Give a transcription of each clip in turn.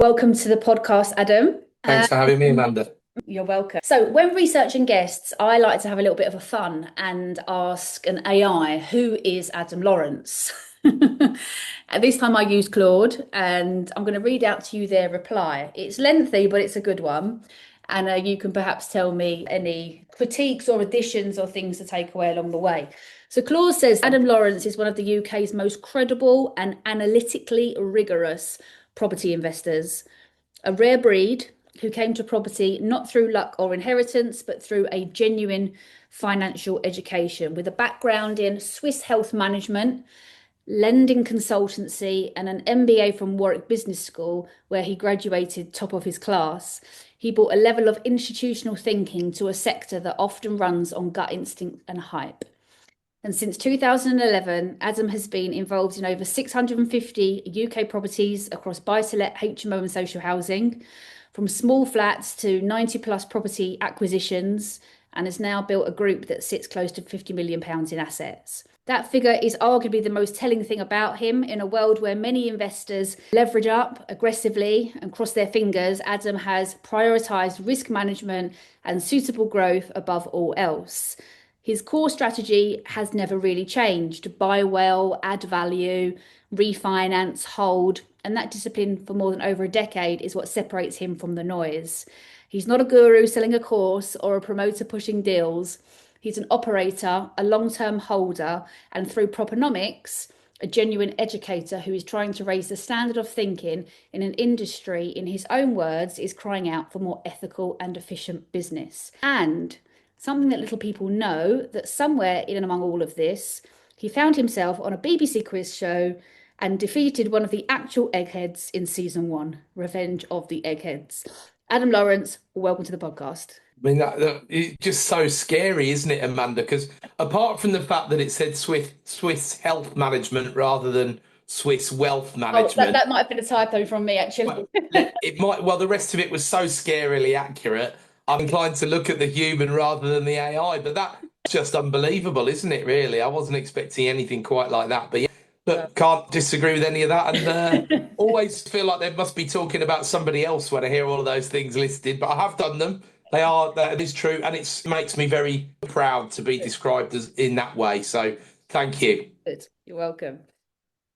Welcome to the podcast, Adam. Thanks for having me, Amanda. You're welcome. So, when researching guests, I like to have a little bit of a fun and ask an AI, who is Adam Lawrence? At this time, I use Claude, and I'm going to read out to you their reply. It's lengthy, but it's a good one. And you can perhaps tell me any critiques or additions or things to take away along the way. So, Claude says Adam Lawrence is one of the UK's most credible and analytically rigorous property investors, a rare breed who came to property not through luck or inheritance, but through a genuine financial education with a background in Swiss health management, lending consultancy, and an MBA from Warwick Business School, where he graduated top of his class. He brought a level of institutional thinking to a sector that often runs on gut instinct and hype. And since 2011, Adam has been involved in over 650 UK properties across buy-to-let, HMO and social housing, from small flats to 90 plus property acquisitions, and has now built a group that sits close to £50 million in assets. That figure is arguably the most telling thing about him. In a world where many investors leverage up aggressively and cross their fingers, Adam has prioritised risk management and suitable growth above all else. His core strategy has never really changed: buy well, add value, refinance, hold. And that discipline for more than over a decade is what separates him from the noise. He's not a guru selling a course or a promoter pushing deals. He's an operator, a long-term holder, and through Propenomix, a genuine educator who is trying to raise the standard of thinking in an industry, in his own words, is crying out for more ethical and efficient business. And something that little people know, that somewhere in and among all of this, he found himself on a BBC quiz show and defeated one of the actual eggheads in season 1, Revenge of the Eggheads. Adam Lawrence, welcome to the podcast. I mean, it's just so scary, isn't it, Amanda? Because apart from the fact that it said Swiss health management rather than Swiss wealth management. That might have been a typo from me, actually. Well, the rest of it was so scarily accurate. I'm inclined to look at the human rather than the AI, but that's just unbelievable, isn't it, really? I wasn't expecting anything quite like that, but yeah. But can't disagree with any of that, and always feel like they must be talking about somebody else when I hear all of those things listed. But I have done them. That is true, and it makes me very proud to be described as in that way. So thank you. Good. You're welcome.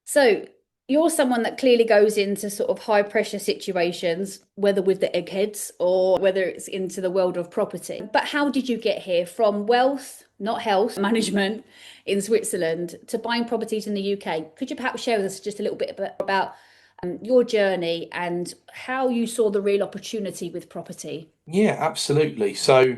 So you're someone that clearly goes into sort of high pressure situations, whether with the eggheads or whether it's into the world of property. But how did you get here from wealth, not health management in Switzerland, to buying properties in the UK? Could you perhaps share with us just a little bit about your journey and how you saw the real opportunity with property? Yeah, absolutely. So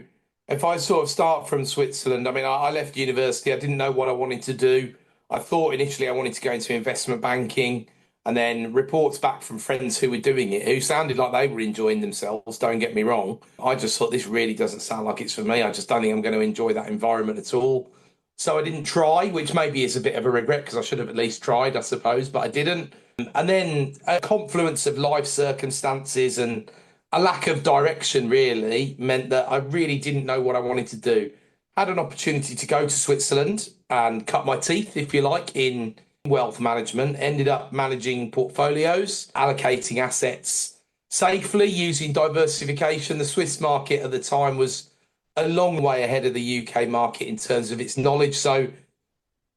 if I sort of start from Switzerland, I mean, I left university. I didn't know what I wanted to do. I thought initially I wanted to go into investment banking, and then reports back from friends who were doing it, who sounded like they were enjoying themselves. Don't get me wrong. I just thought this really doesn't sound like it's for me. I just don't think I'm going to enjoy that environment at all. So I didn't try, which maybe is a bit of a regret because I should have at least tried, I suppose, but I didn't. And then a confluence of life circumstances and a lack of direction really meant that I really didn't know what I wanted to do. Had an opportunity to go to Switzerland and cut my teeth, if you like, in wealth management. Ended up managing portfolios, allocating assets safely using diversification. The Swiss market at the time was a long way ahead of the UK market in terms of its knowledge. So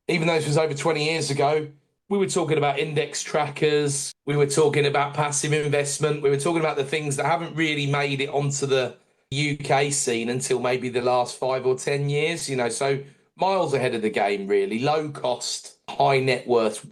even though this was over 20 years ago, we were talking about index trackers, we were talking about passive investment, we were talking about the things that haven't really made it onto the UK scene until maybe the last 5 or 10 years, so miles ahead of the game, really. Low cost, high net worth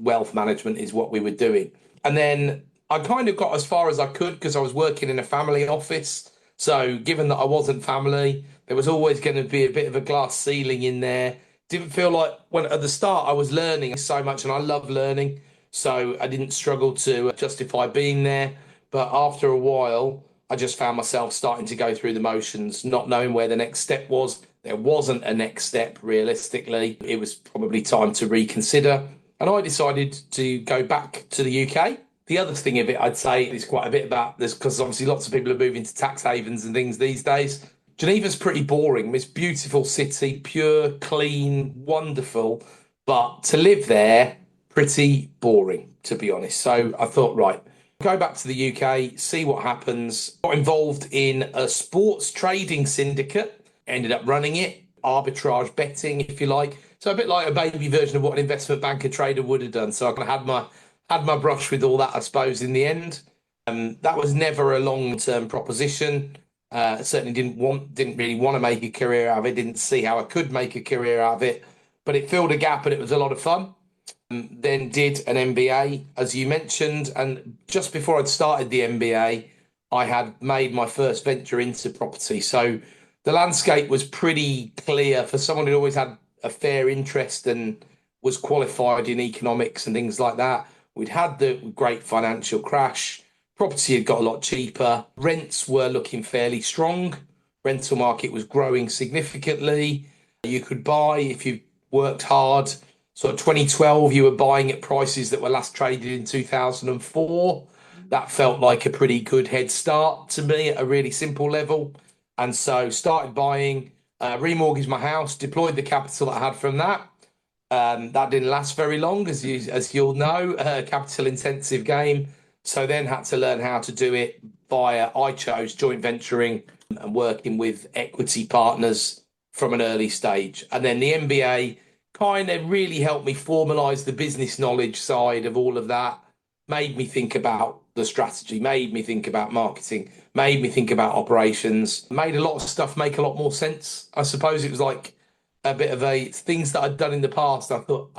wealth management is what we were doing. And then I kind of got as far as I could because I was working in a family office. So given that I wasn't family, there was always going to be a bit of a glass ceiling in there. Didn't feel like when at the start I was learning so much, and I love learning. So I didn't struggle to justify being there. But after a while, I just found myself starting to go through the motions, not knowing where the next step was. There wasn't a next step, realistically. It was probably time to reconsider. And I decided to go back to the UK. The other thing of it, I'd say, is quite a bit about this, because obviously lots of people are moving to tax havens and things these days. Geneva's pretty boring. It's a beautiful city, pure, clean, wonderful. But to live there, pretty boring, to be honest. So I thought, right, Go back to the UK, see what happens. Got involved in a sports trading syndicate, ended up running it, arbitrage betting, if you like. So a bit like a baby version of what an investment banker trader would have done. So I kind of had my brush with all that, I suppose, in the end. That was never a long-term proposition. Certainly didn't really want to make a career out of it. Didn't see how I could make a career out of it, but it filled a gap and it was a lot of fun. Then did an MBA, as you mentioned, and just before I'd started the MBA, I had made my first venture into property. So the landscape was pretty clear for someone who'd always had a fair interest and was qualified in economics and things like that. We'd had the great financial crash. Property had got a lot cheaper. Rents were looking fairly strong. Rental market was growing significantly. You could buy if you worked hard. So 2012, you were buying at prices that were last traded in 2004. That felt like a pretty good head start to me at a really simple level. And so started buying, remortgaged my house, deployed the capital that I had from that. That didn't last very long, as you'll know, capital intensive game. So then had to learn how to do it via, I chose joint venturing and working with equity partners from an early stage. And then the MBA kind of really helped me formalize the business knowledge side of all of that, made me think about the strategy, made me think about marketing, made me think about operations, made a lot of stuff make a lot more sense. I suppose it was like a bit of a things that I'd done in the past. I thought,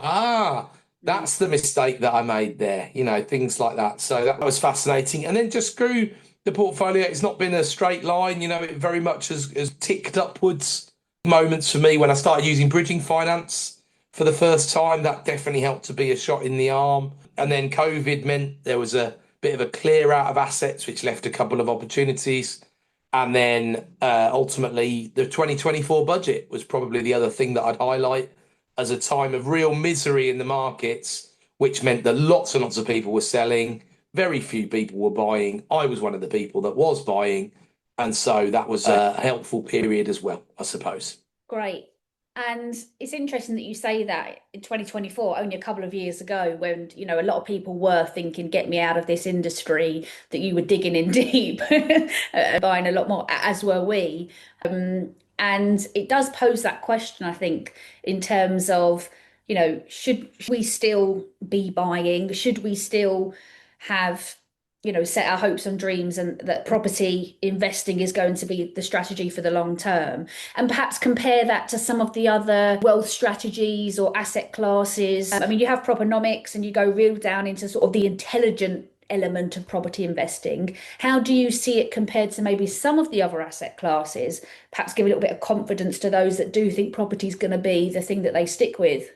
that's the mistake that I made there, things like that. So that was fascinating. And then just grew the portfolio. It's not been a straight line, it very much has ticked upwards. Moments for me when I started using bridging finance for the first time, that definitely helped to be a shot in the arm. And then COVID meant there was a bit of a clear out of assets, which left a couple of opportunities. And then ultimately, the 2024 budget was probably the other thing that I'd highlight as a time of real misery in the markets, which meant that lots and lots of people were selling, very few people were buying. I was one of the people that was buying. And so that was a helpful period as well, I suppose. Great. And it's interesting that you say that in 2024, only a couple of years ago, when, a lot of people were thinking, get me out of this industry, that you were digging in deep, buying a lot more, as were we. And it does pose that question, I think, in terms of, should we still be buying? Should we still have set our hopes and dreams, and that property investing is going to be the strategy for the long term, and perhaps compare that to some of the other wealth strategies or asset classes. I mean, you have Propenomix and you go real down into sort of the intelligent element of property investing. How do you see it compared to maybe some of the other asset classes? Perhaps give a little bit of confidence to those that do think property is going to be the thing that they stick with.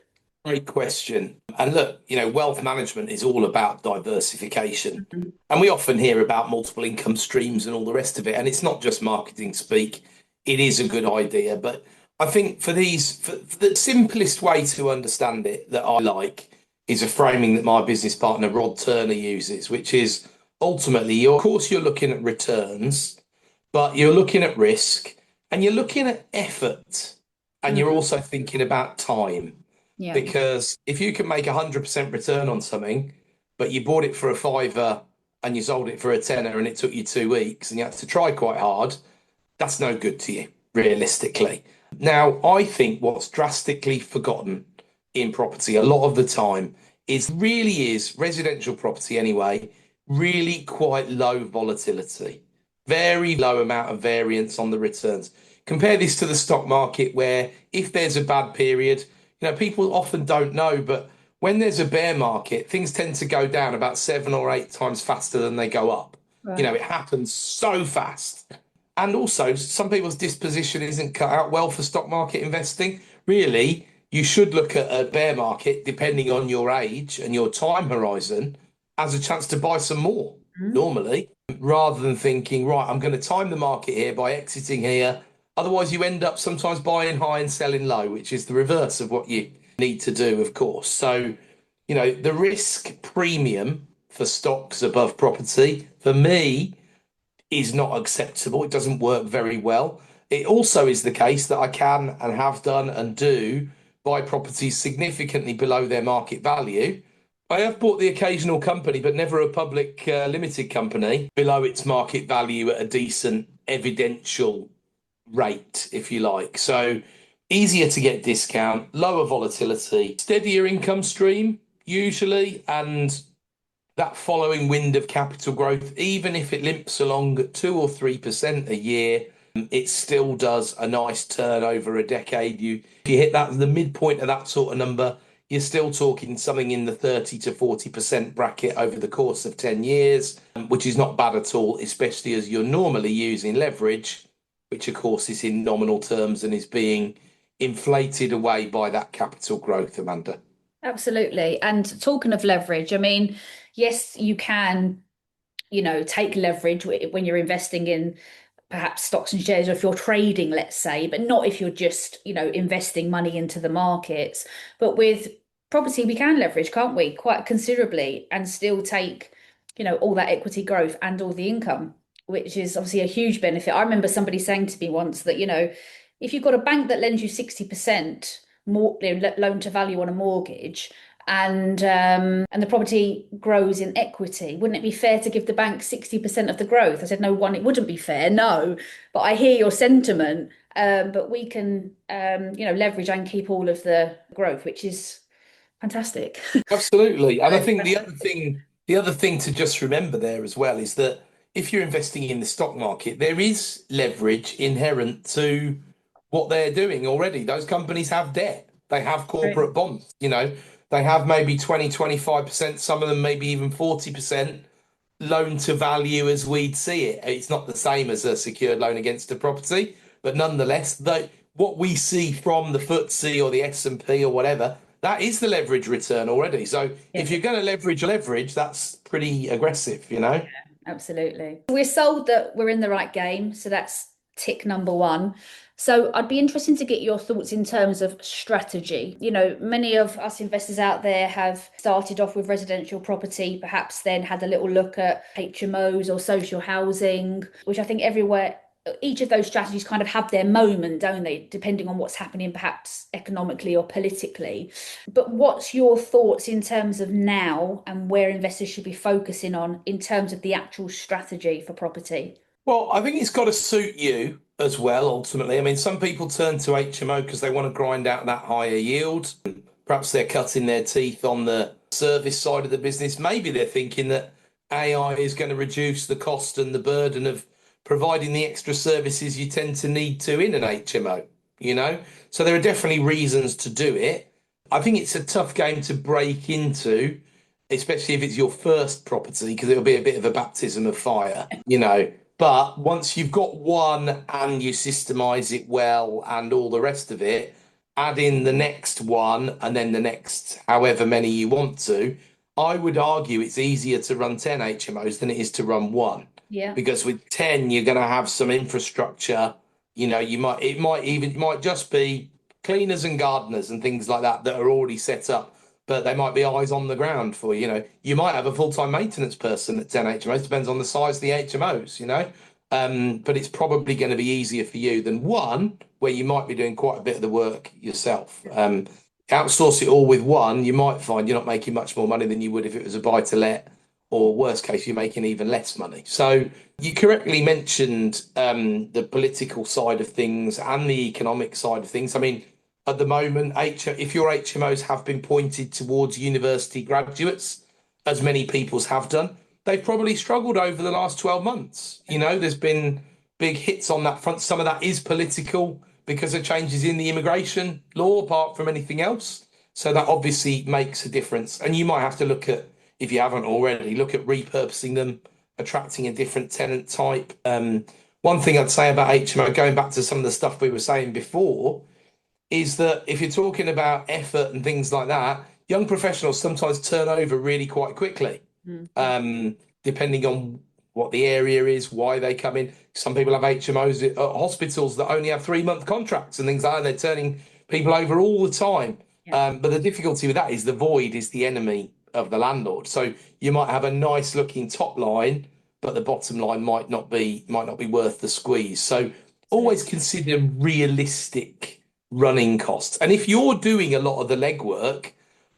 Great question. And look, wealth management is all about diversification. And we often hear about multiple income streams and all the rest of it. And it's not just marketing speak. It is a good idea. But I think for the simplest way to understand it that I like is a framing that my business partner, Rod Turner, uses, which is ultimately, of course, you're looking at returns, but you're looking at risk and you're looking at effort. And you're also thinking about time. Yeah. Because if you can make 100% return on something, but you bought it for a fiver and you sold it for a tenner and it took you 2 weeks and you had to try quite hard, that's no good to you, realistically. Now, I think what's drastically forgotten in property a lot of the time is residential property anyway, really quite low volatility, very low amount of variance on the returns. Compare this to the stock market where if there's a bad period, people often don't know, but when there's a bear market, things tend to go down about 7 or 8 times faster than they go up. Right. It happens so fast. And also, some people's disposition isn't cut out well for stock market investing. Really, you should look at a bear market, depending on your age and your time horizon, as a chance to buy some more, normally, rather than thinking, right, I'm going to time the market here by exiting here. Otherwise, you end up sometimes buying high and selling low, which is the reverse of what you need to do, of course. So, the risk premium for stocks above property, for me, is not acceptable. It doesn't work very well. It also is the case that I can and have done and do buy properties significantly below their market value. I have bought the occasional company, but never a public limited company below its market value at a decent evidential rate, if you like. So easier to get discount, lower volatility, steadier income stream usually, and that following wind of capital growth, even if it limps along at 2 or 3% a year, it still does a nice turn over a decade. If you hit that the midpoint of that sort of number, you're still talking something in the 30 to 40% bracket over the course of 10 years, which is not bad at all, especially as you're normally using leverage, which of course is in nominal terms and is being inflated away by that capital growth, Amanda. Absolutely. And talking of leverage, I mean, yes, you can, take leverage when you're investing in perhaps stocks and shares, or if you're trading, let's say, but not if you're just, investing money into the markets. But with property, we can leverage, can't we? Quite considerably and still take, all that equity growth and all the income, which is obviously a huge benefit. I remember somebody saying to me once that, if you've got a bank that lends you 60% more, loan to value on a mortgage, and the property grows in equity, wouldn't it be fair to give the bank 60% of the growth? I said, no, one, it wouldn't be fair, no. But I hear your sentiment. But we can, leverage and keep all of the growth, which is fantastic. Absolutely. And I think the other thing to just remember there as well is that if you're investing in the stock market, there is leverage inherent to what they're doing already. Those companies have debt. They have Right. corporate bonds, they have maybe 20, 25%, some of them maybe even 40% loan to value as we'd see it. It's not the same as a secured loan against a property, but nonetheless, what we see from the FTSE or the S&P or whatever, that is the leverage return already. So Yeah. if you're going to leverage, that's pretty aggressive. Absolutely. We're sold that we're in the right game, so that's tick number one. So I'd be interested to get your thoughts in terms of strategy. Many of us investors out there have started off with residential property, perhaps then had a little look at HMOs or social housing, which I think everywhere, each of those strategies kind of have their moment, don't they? Depending on what's happening, perhaps economically or politically. But what's your thoughts in terms of now and where investors should be focusing on in terms of the actual strategy for property? Well, I think it's got to suit you as well, ultimately. I mean, some people turn to HMO because they want to grind out that higher yield. Perhaps they're cutting their teeth on the service side of the business. Maybe they're thinking that AI is going to reduce the cost and the burden of providing the extra services you tend to need to in an HMO. So there are definitely reasons to do it. I think it's a tough game to break into, especially if it's your first property, because it'll be a bit of a baptism of fire. But once you've got one and you systemize it well and all the rest of it, add in the next one and then the next however many you want to. I would argue it's easier to run 10 HMOs than it is to run one. Yeah. Because with 10, you're going to have some infrastructure. It might just be cleaners and gardeners and things like that are already set up, but they might be eyes on the ground for you. You might have a full-time maintenance person at 10 HMOs, depends on the size of the HMOs. But it's probably going to be easier for you than one where you might be doing quite a bit of the work yourself. Outsource it all with one, you might find you're not making much more money than you would if it was a buy to let, or worst case, you're making even less money. So you correctly mentioned the political side of things and the economic side of things. I mean, at the moment, if your HMOs have been pointed towards university graduates, as many people's have done, they've probably struggled over the last 12 months. There's been big hits on that front. Some of that is political because of changes in the immigration law, apart from anything else. So that obviously makes a difference. And you might have to look at, if you haven't already, look at repurposing them, attracting a different tenant type. One thing I'd say about HMO, going back to some of the stuff we were saying before, is that if you're talking about effort and things like that, young professionals sometimes turn over really quite quickly, Mhm. um, depending on what the area is, why they come in. Some people have HMOs at hospitals that only have 3-month contracts and things like that. They're turning people over all the time. Yeah. But the difficulty with that is the void is the enemy of the landlord. So you might have a nice looking top line, but the bottom line might not be worth the squeeze. So always Absolutely. consider realistic running costs. And if you're doing a lot of the legwork,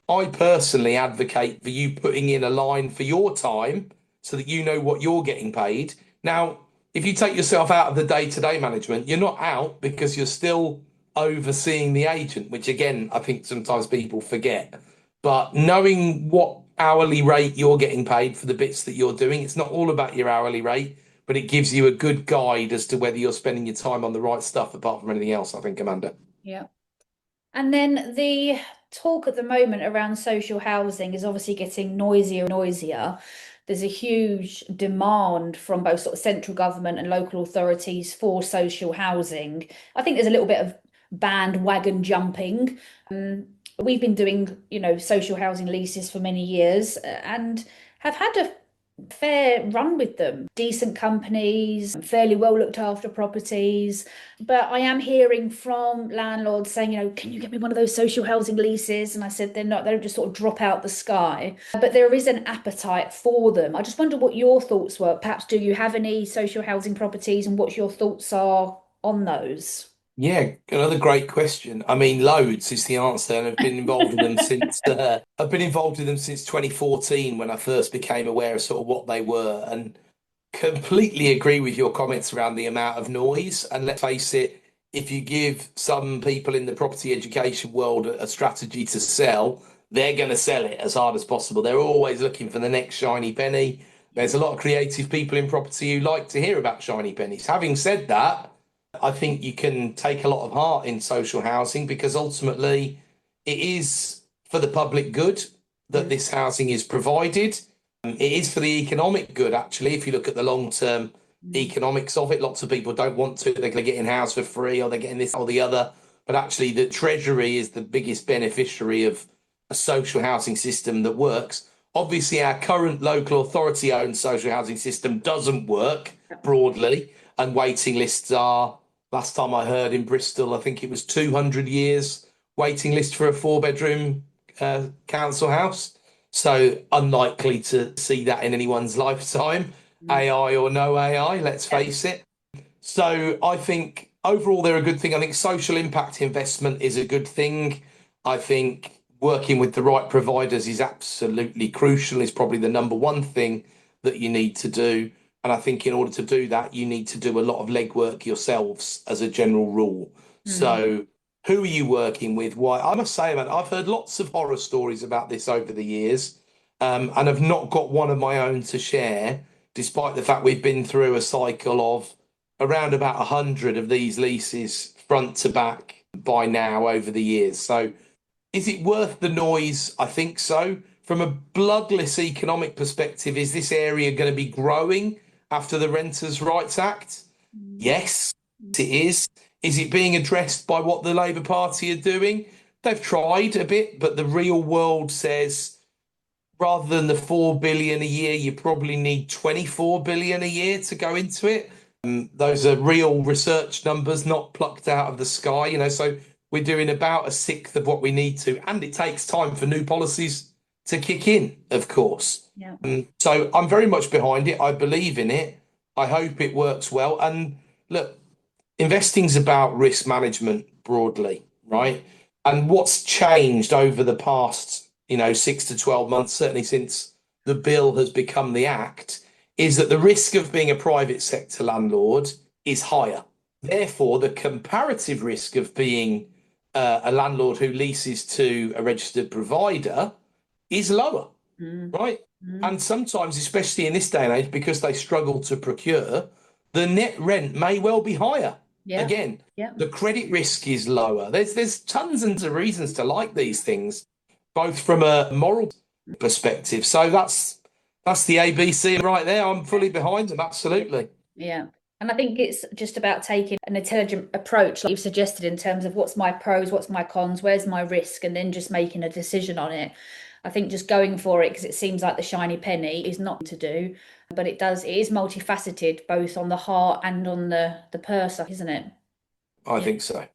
I personally advocate for you putting in a line for your time so that you know what you're getting paid. Now, if you take yourself out of the day-to-day management, you're not out because you're still overseeing the agent, which again, I think sometimes people forget. But knowing what hourly rate you're getting paid for the bits that you're doing, it's not all about your hourly rate, but it gives you a good guide as to whether you're spending your time on the right stuff apart from anything else, I think, Amanda. Yeah. And then the talk at the moment around social housing is obviously getting noisier and noisier. There's a huge demand from both sort of central government and local authorities for social housing. I think there's a little bit of bandwagon jumping. Um, we've been doing, social housing leases for many years and have had a fair run with them. Decent companies, fairly well looked after properties. But I am hearing from landlords saying, can you get me one of those social housing leases? And I said, they're not, they don't just sort of drop out the sky. But there is an appetite for them. I just wonder what your thoughts were. Perhaps do you have any social housing properties and what your thoughts are on those? Yeah, another great question. I mean, loads is the answer, and I've been involved with them since I've been involved with them since 2014 when I first became aware of sort of what they were, and completely agree with your comments around the amount of noise. And let's face it, if you give some people in the property education world a strategy to sell, they're going to sell it as hard as possible. They're always looking for the next shiny penny. There's a lot of creative people in property who like to hear about shiny pennies. Having said that, I think you can take a lot of heart in social housing because ultimately it is for the public good that Mm. this housing is provided. It is for the economic good, actually. If you look at the long term Mm. economics of it, lots of people don't want to. They're going to get in house for free or they're getting this or the other. But actually, the Treasury is the biggest beneficiary of a social housing system that works. Obviously, our current local authority owned social housing system doesn't work broadly, and waiting lists are, last time I heard in Bristol, I think it was 200 years waiting list for a four-bedroom council house. So unlikely to see that in anyone's lifetime, Mm. AI or no AI, let's Yeah. face it. So I think overall they're a good thing. I think social impact investment is a good thing. I think working with the right providers is absolutely crucial, is probably the number one thing that you need to do. And I think in order to do that, you need to do a lot of legwork yourselves as a general rule. Mm. So who are you working with? Why? I must say, man, I've heard lots of horror stories about this over the years, and I've not got one of my own to share, despite the fact we've been through a cycle of around about 100 of these leases front to back by now over the years. So is it worth the noise? I think so. From a bloodless economic perspective, is this area going to be growing after the Renters' Rights Act? Mm. Yes, it is. Is it being addressed by what the Labour Party are doing? They've tried a bit, but the real world says rather than the 4 billion a year, you probably need 24 billion a year to go into it. Those are real research numbers, not plucked out of the sky, so we're doing about a sixth of what we need to, and it takes time for new policies to kick in, of course. Yeah. So I'm very much behind it. I believe in it. I hope it works well. And look, investing's about risk management broadly, right? And what's changed over the past, 6 to 12 months, certainly since the bill has become the act, is that the risk of being a private sector landlord is higher. Therefore, the comparative risk of being a landlord who leases to a registered provider is lower, Mm. right? Mm. And sometimes, especially in this day and age, because they struggle to procure, the net rent may well be higher. Yeah. Again, Yeah. the credit risk is lower. There's tons of reasons to like these things, both from a moral perspective. So that's the ABC right there. I'm fully behind them, absolutely. Yeah. And I think it's just about taking an intelligent approach, like you've suggested, in terms of what's my pros, what's my cons, where's my risk, and then just making a decision on it. I think just going for it because it seems like the shiny penny is not to do, but it is multifaceted, both on the heart and on the purse, isn't it? I Yeah. think so.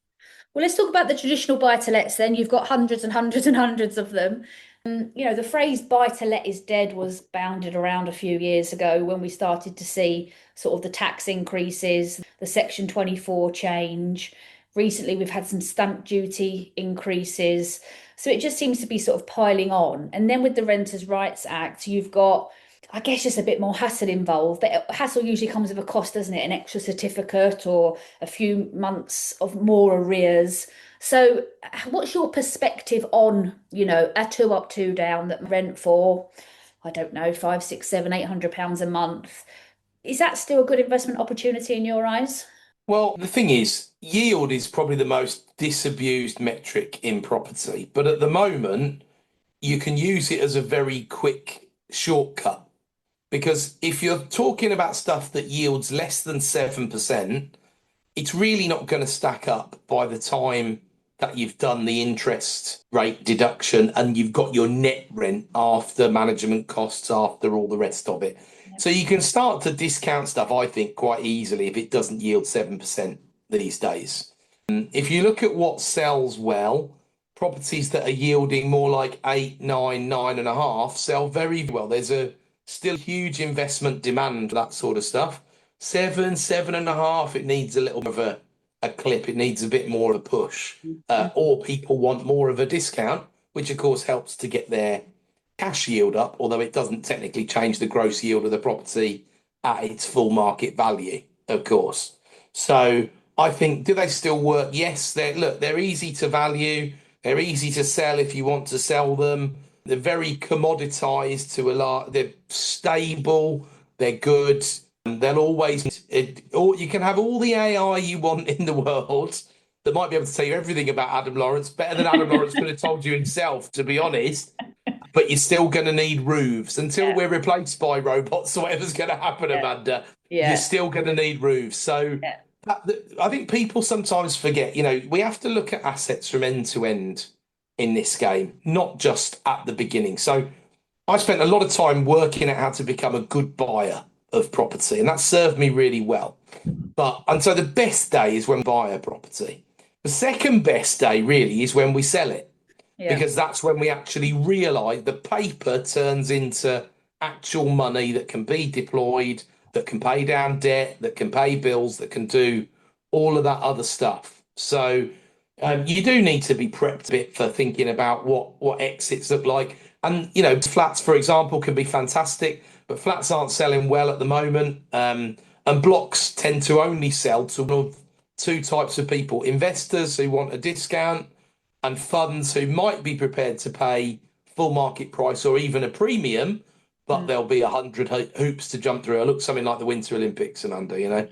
Well, let's talk about the traditional buy-to-lets then. You've got hundreds and hundreds and hundreds of them. The phrase buy-to-let is dead was bounded around a few years ago when we started to see sort of the tax increases, the Section 24 change. Recently, we've had some stamp duty increases. So it just seems to be sort of piling on. And then with the Renters' Rights Act, you've got, I guess, just a bit more hassle involved. But hassle usually comes with a cost, doesn't it? An extra certificate or a few months of more arrears. So what's your perspective on, a two up, two down that rent for, I don't know, five, six, seven, £800 a month? Is that still a good investment opportunity in your eyes? Well, the thing is, yield is probably the most disabused metric in property, but at the moment, you can use it as a very quick shortcut. Because if you're talking about stuff that yields less than 7%, it's really not going to stack up by the time that you've done the interest rate deduction and you've got your net rent after management costs, after all the rest of it. Yep. So you can start to discount stuff, I think, quite easily if it doesn't yield 7% these days. If you look at what sells well, properties that are yielding more like 8, 9, 9.5 sell very well. There's a still huge investment demand for that sort of stuff. 7, 7.5, it needs a little bit of a clip. It needs a bit more of a push. Or people want more of a discount, which of course helps to get their cash yield up, although it doesn't technically change the gross yield of the property at its full market value, of course. So I think, do they still work? Yes, they're easy to value. They're easy to sell if you want to sell them. They're very commoditized to a lot. They're stable. They're good. They'll always, or you can have all the AI you want in the world that might be able to tell you everything about Adam Lawrence, better than Adam Lawrence could have told you himself, to be honest. But you're still going to need roofs until Yeah, we're replaced by robots or whatever's going to happen, yeah, Amanda. You're yeah, still going to need roofs. So yeah. I think people sometimes forget, we have to look at assets from end to end in this game, not just at the beginning. So I spent a lot of time working out how to become a good buyer of property, and that served me really well. And so the best day is when we buy a property. The second best day really is when we sell it, Yeah. because that's when we actually realize the paper turns into actual money that can be deployed, that can pay down debt, that can pay bills, that can do all of that other stuff. So you do need to be prepped a bit for thinking about what exits look like. And flats, for example, can be fantastic, but flats aren't selling well at the moment. And blocks tend to only sell to one of two types of people: investors who want a discount, and funds who might be prepared to pay full market price or even a premium, but Mm. there'll be 100 hoops to jump through. It looks something like the Winter Olympics, Amanda.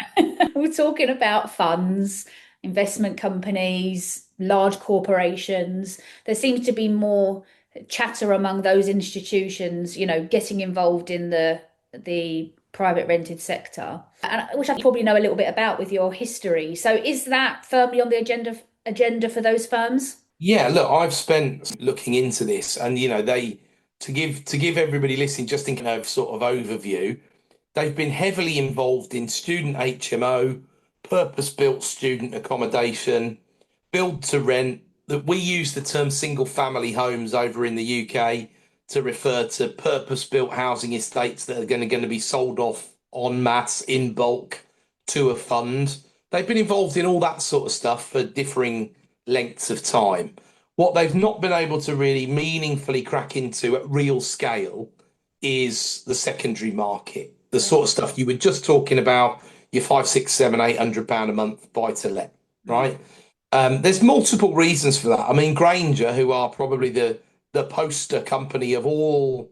We're talking about funds, investment companies, large corporations. There seems to be more chatter among those institutions, getting involved in the private rented sector, and which I probably know a little bit about with your history. So is that firmly on the agenda for those firms? Yeah, look, I've spent looking into this, and they to give everybody listening just in kind of sort of overview, they've been heavily involved in student HMO, purpose-built student accommodation, build to rent. That we use the term single family homes over in the UK to refer to purpose-built housing estates that are going to be sold off en masse in bulk to a fund. They've been involved in all that sort of stuff for differing lengths of time. What they've not been able to really meaningfully crack into at real scale is the secondary market, the Yeah. sort of stuff you were just talking about, your five, six, seven, £800 a month buy to let, Mm. right? There's multiple reasons for that. I mean, Granger, who are probably the poster company of all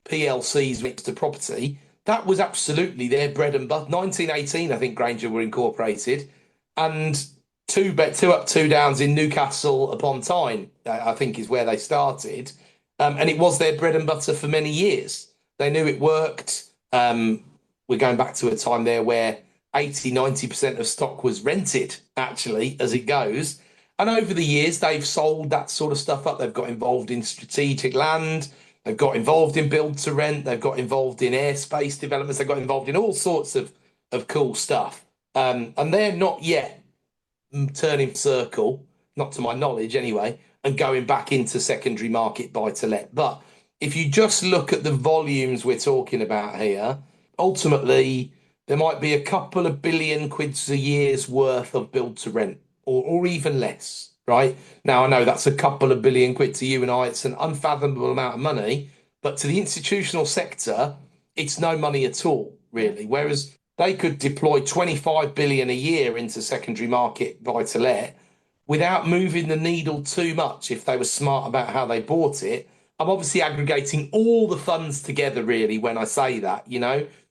PLCs mixed to property, that was absolutely their bread and butter. 1918, I think Granger were incorporated, and two up, two downs in Newcastle upon Tyne, I think is where they started. And it was their bread and butter for many years. They knew it worked. We're going back to a time there where 80, 90% of stock was rented, actually, as it goes. And over the years, they've sold that sort of stuff up. They've got involved in strategic land. They've got involved in build to rent. They've got involved in airspace developments. They've got involved in all sorts of cool stuff. And they're not yet turning circle, not to my knowledge anyway, and going back into secondary market buy to let. But if you just look at the volumes we're talking about here, ultimately there might be a couple of billion quids a year's worth of build to rent, or even less. right? Now, I know that's a couple of billion quid to you and I, it's an unfathomable amount of money, but to the institutional sector, it's no money at all, Yeah. really. Whereas they could deploy 25 billion a year into secondary market buy to let without moving the needle too much if they were smart about how they bought it. I'm obviously aggregating all the funds together, really, when I say that,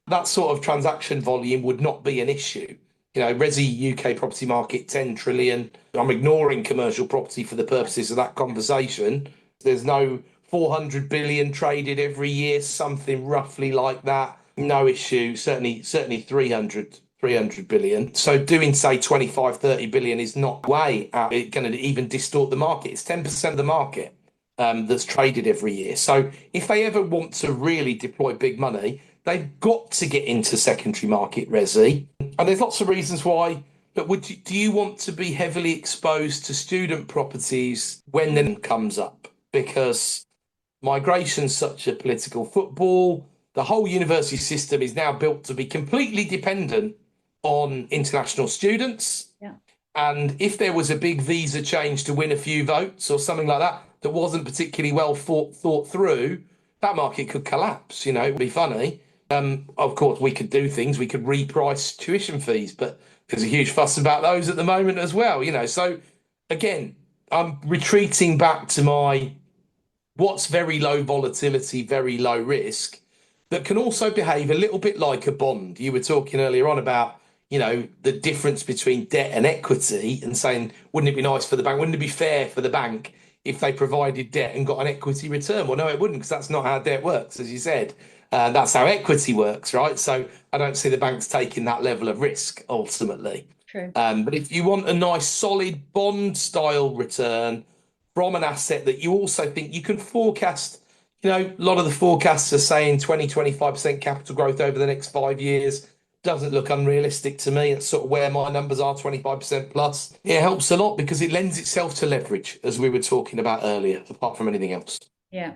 that sort of transaction volume would not be an issue. Resi UK property market, 10 trillion. I'm ignoring commercial property for the purposes of that conversation. There's no 400 billion traded every year, something roughly like that. No issue. Certainly 300 billion. So doing, say, 25, 30 billion is not way out. It's going to even distort the market. It's 10% of the market that's traded every year. So if they ever want to really deploy big money, they've got to get into secondary market resi. And there's lots of reasons why. But do you want to be heavily exposed to student properties when then comes up? Because migration's such a political football. The whole university system is now built to be completely dependent on international students. Yeah. And if there was a big visa change to win a few votes or something like that that wasn't particularly well thought through, that market could collapse. It'd be funny. Of course, we could do things. We could reprice tuition fees, but there's a huge fuss about those at the moment as well. So again, I'm retreating back to my what's very low volatility, very low risk, that can also behave a little bit like a bond. You were talking earlier on about, the difference between debt and equity and saying, wouldn't it be nice for the bank? Wouldn't it be fair for the bank if they provided debt and got an equity return? Well, no, it wouldn't, because that's not how debt works, as you said. That's how equity works, right? So I don't see the banks taking that level of risk ultimately. True. But if you want a nice solid bond style return from an asset that you also think you can forecast, a lot of the forecasts are saying 20-25% capital growth over the next 5 years. Doesn't look unrealistic to me. It's sort of where my numbers are, 25% plus. It helps a lot because it lends itself to leverage, as we were talking about earlier, apart from anything else. Yeah.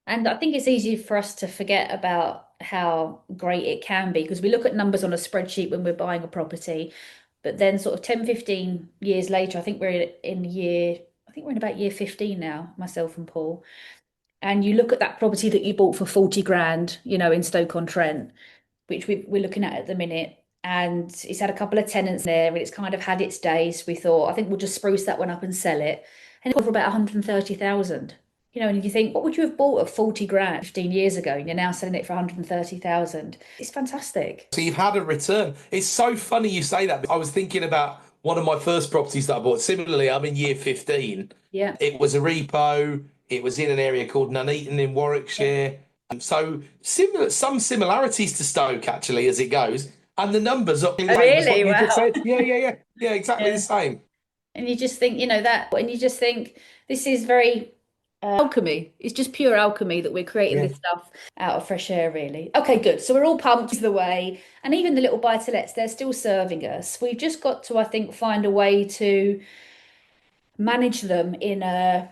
And I think it's easy for us to forget about how great it can be because we look at numbers on a spreadsheet when we're buying a property, but then sort of 10, 15 years later, I think we're in about year 15 now, myself and Paul. And you look at that property that you bought for 40 grand, in Stoke-on-Trent, which we're looking at the minute. And it's had a couple of tenants there and it's kind of had its days. We thought, I think we'll just spruce that one up and sell it. And it went for about 130,000. And you think, what would you have bought at 40 grand 15 years ago? And you're now selling it for 130,000. It's fantastic. So you've had a return. It's so funny you say that. I was thinking about one of my first properties that I bought. Similarly, I'm in year 15. Yeah. It was a repo. It was in an area called Nuneaton in Yeah. Warwickshire. So some similarities to Stoke actually as it goes. And the numbers are the Oh, same as what really? you just Wow. said. Yeah, exactly the Yeah. same. And you just think, and you just think this is very alchemy. It's just pure alchemy that we're creating Yeah. this stuff out of fresh air, really. Okay, good. So we're all pumped the way. And even the little buy-to-lets, they're still serving us. We've just got to, I think, find a way to manage them in a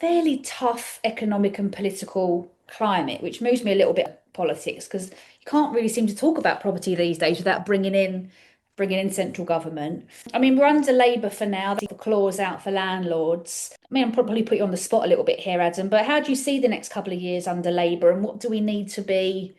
fairly tough economic and political climate, which moves me a little bit politics because you can't really seem to talk about property these days without bringing in central government. I mean, we're under Labour for now. They have a clause out for landlords. I mean, I'm probably put you on the spot a little bit here, Adam, but how do you see the next couple of years under Labour and what do we need to be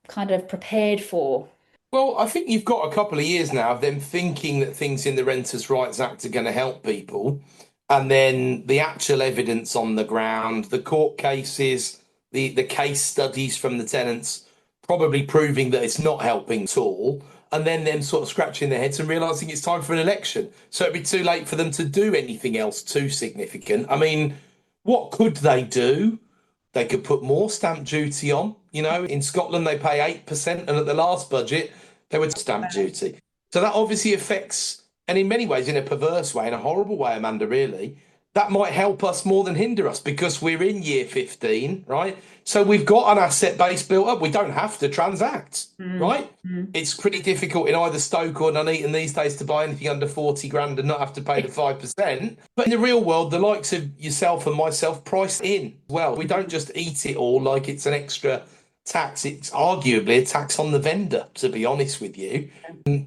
kind of prepared for? Well, I think you've got a couple of years now of them thinking that things in the Renters' Rights Act are going to help people. And then the actual evidence on the ground, the court cases, the case studies from the tenants probably proving that it's not helping at all. And then them sort of scratching their heads and realizing it's time for an election. So it'd be too late for them to do anything else too significant. I mean, what could they do? They could put more stamp duty on. In Scotland, they pay 8%, and at the last budget, they were stamp duty. So that obviously affects, and in many ways, in a perverse way, in a horrible way, Amanda, really, that might help us more than hinder us because we're in year 15, right? So we've got an asset base built up. We don't have to transact, Mm, right? mm. It's pretty difficult in either Stoke or Nuneaton these days to buy anything under 40 grand and not have to pay the 5%. But in the real world, the likes of yourself and myself price in. Well, we don't just eat it all like it's an extra tax. It's arguably a tax on the vendor, to be honest with you.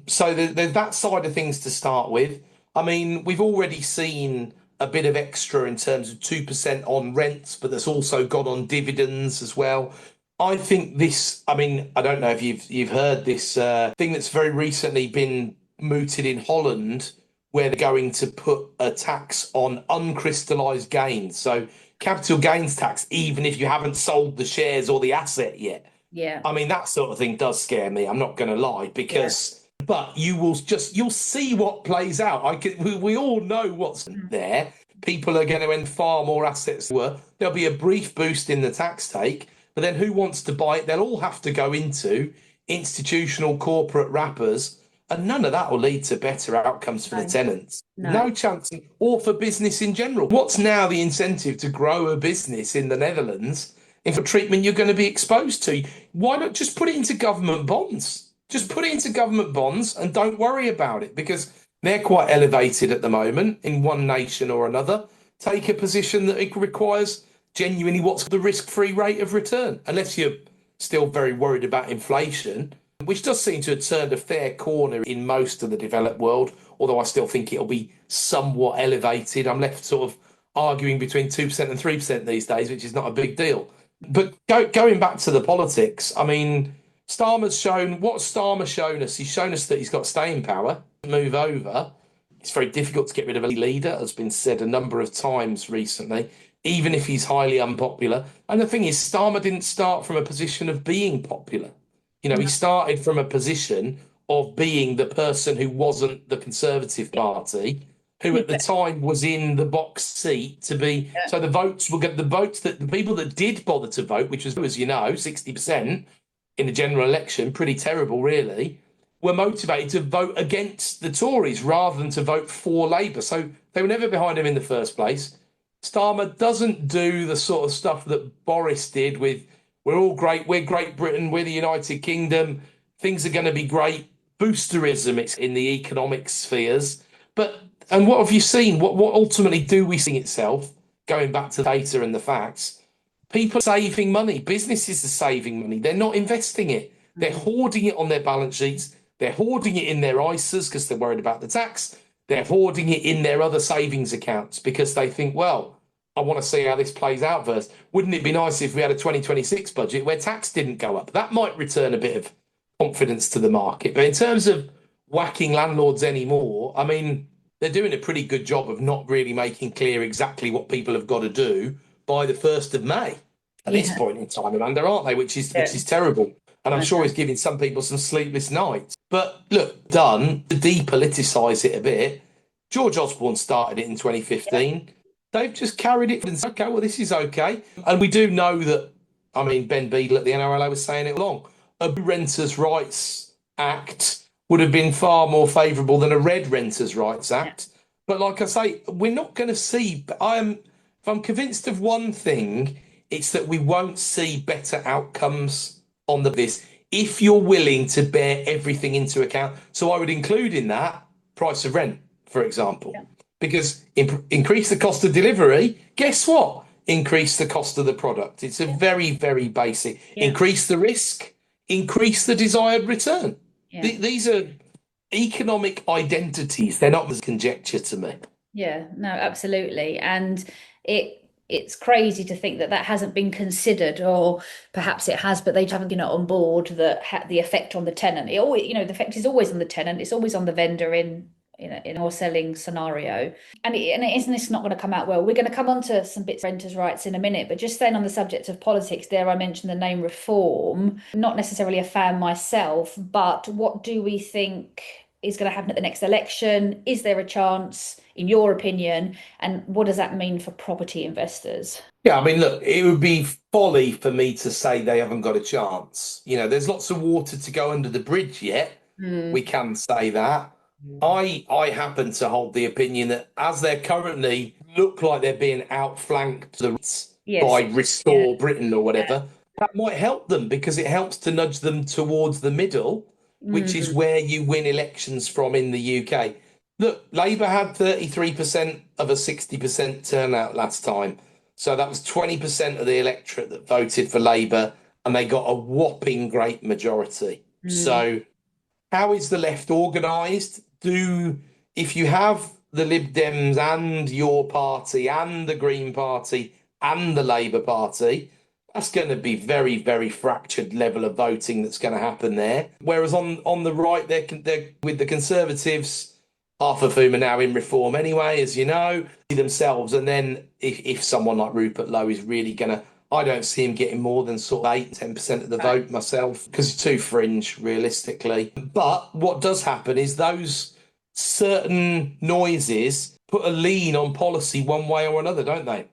So there's that side of things to start with. I mean, we've already seen a bit of extra in terms of 2% on rents, but that's also gone on dividends as well. I think this, I mean, I don't know if you've heard this thing that's very recently been mooted in Holland, where they're going to put a tax on uncrystallized gains. So capital gains tax, even if you haven't sold the shares or the asset yet. Yeah. I mean, that sort of thing does scare me. I'm not going to lie, Yeah. because, but you'll see what plays out. We all know what's Mm. there. People are going to end far more assets than were. There'll be a brief boost in the tax take, but then who wants to buy it? They'll all have to go into institutional corporate wrappers, and none of that will lead to better outcomes for the No, tenants. no. No chance, or for business in general. What's now the incentive to grow a business in the Netherlands if a treatment you're going to be exposed to? Why not just put it into government bonds? Just put it into government bonds and don't worry about it, because they're quite elevated at the moment in one nation or another. Take a position that it requires genuinely what's the risk-free rate of return, unless you're still very worried about inflation, which does seem to have turned a fair corner in most of the developed world, although I still think it'll be somewhat elevated. I'm left sort of arguing between 2% and 3% these days, which is not a big deal. But going back to the politics, I mean, Starmer's shown us. He's shown us that he's got staying power, move over. It's very difficult to get rid of a leader, has been said a number of times recently, even if he's highly unpopular. And the thing is, Starmer didn't start from a position of being popular. You know, he No. started from a position of being the person who wasn't the Conservative Party, who at the time was in the box seat to be. Yeah. So the votes will get the votes that the people that did bother to vote, which was, as you know, 60% in the general election, pretty terrible, really, were motivated to vote against the Tories rather than to vote for Labour. So they were never behind him in the first place. Starmer doesn't do the sort of stuff that Boris did with, we're all great, we're Great Britain, we're the United Kingdom, things are going to be great. Boosterism, it's in the economic spheres. But, and what have you seen? What ultimately do we see itself, going back to the data and the facts? People are saving money. Businesses are saving money. They're not investing it. They're Mm. hoarding it on their balance sheets. They're hoarding it in their ISAs because they're worried about the tax. They're hoarding it in their other savings accounts because they think, well, I want to see how this plays out first. Wouldn't it be nice if we had a 2026 budget where tax didn't go up? That might return a bit of confidence to the market. But in terms of whacking landlords anymore, I mean, they're doing a pretty good job of not really making clear exactly what people have got to do by the 1st of May at this Yeah. point in time, Amanda, aren't they? Which Yeah. is terrible. And I'm I sure know. it's giving some people some sleepless nights. But look, done to depoliticise it a bit. George Osborne started it in Yeah. 2015. They've just carried it and said, okay, well, this is okay. And we do know that, I mean, Ben Beadle at the NRLO was saying it long. A Renters' Rights Act would have been far more favourable than a red Renters' Rights Yeah. Act. But like I say, we're not going to see. If I'm convinced of one thing, it's that we won't see better outcomes on this if you're willing to bear everything into account. So I would include in that price of rent, for example, Yeah. because increase the cost of delivery. Guess what? Increase the cost of the product. It's a very, very basic. Yeah. Increase the risk, increase the desired return. Yeah. These are economic identities. They're not as conjecture to me. Yeah, no, absolutely. And it's crazy to think that that hasn't been considered, or perhaps it has, but they haven't been on board that the effect on the tenant. It always, the effect is always on the tenant. It's always on the vendor in our selling scenario. And isn't this not going to come out well? We're going to come on to some bits of renters' rights in a minute, but just staying on the subject of politics, there I mentioned the name reform. Not necessarily a fan myself, but what do we think is going to happen at the next election? Is there a chance, in your opinion? And what does that mean for property investors? Yeah, I mean, look, it would be folly for me to say they haven't got a chance. You know, there's lots of water to go under the bridge yet. We Mm. can say that. I happen to hold the opinion that as they're currently look like they're being outflanked Yes. by Yeah. Restore Britain or whatever, that might help them because it helps to nudge them towards the middle, which is Mm. where you win elections from in the UK. Look, Labour had 33% of a 60% turnout last time. So that was 20% of the electorate that voted for Labour, and they got a whopping great majority. Mm. So how is the left organised? If you have the Lib Dems and your party and the Green Party and the Labour Party, that's going to be very, very fractured level of voting that's going to happen there. Whereas on the right, they're with the Conservatives, half of whom are now in reform anyway, as you know, themselves. And then if someone like Rupert Lowe is really going to, I don't see him getting more than sort of 8-10% of the Right. vote myself, because it's too fringe, realistically. But what does happen is those certain noises put a lean on policy one way or another, don't they?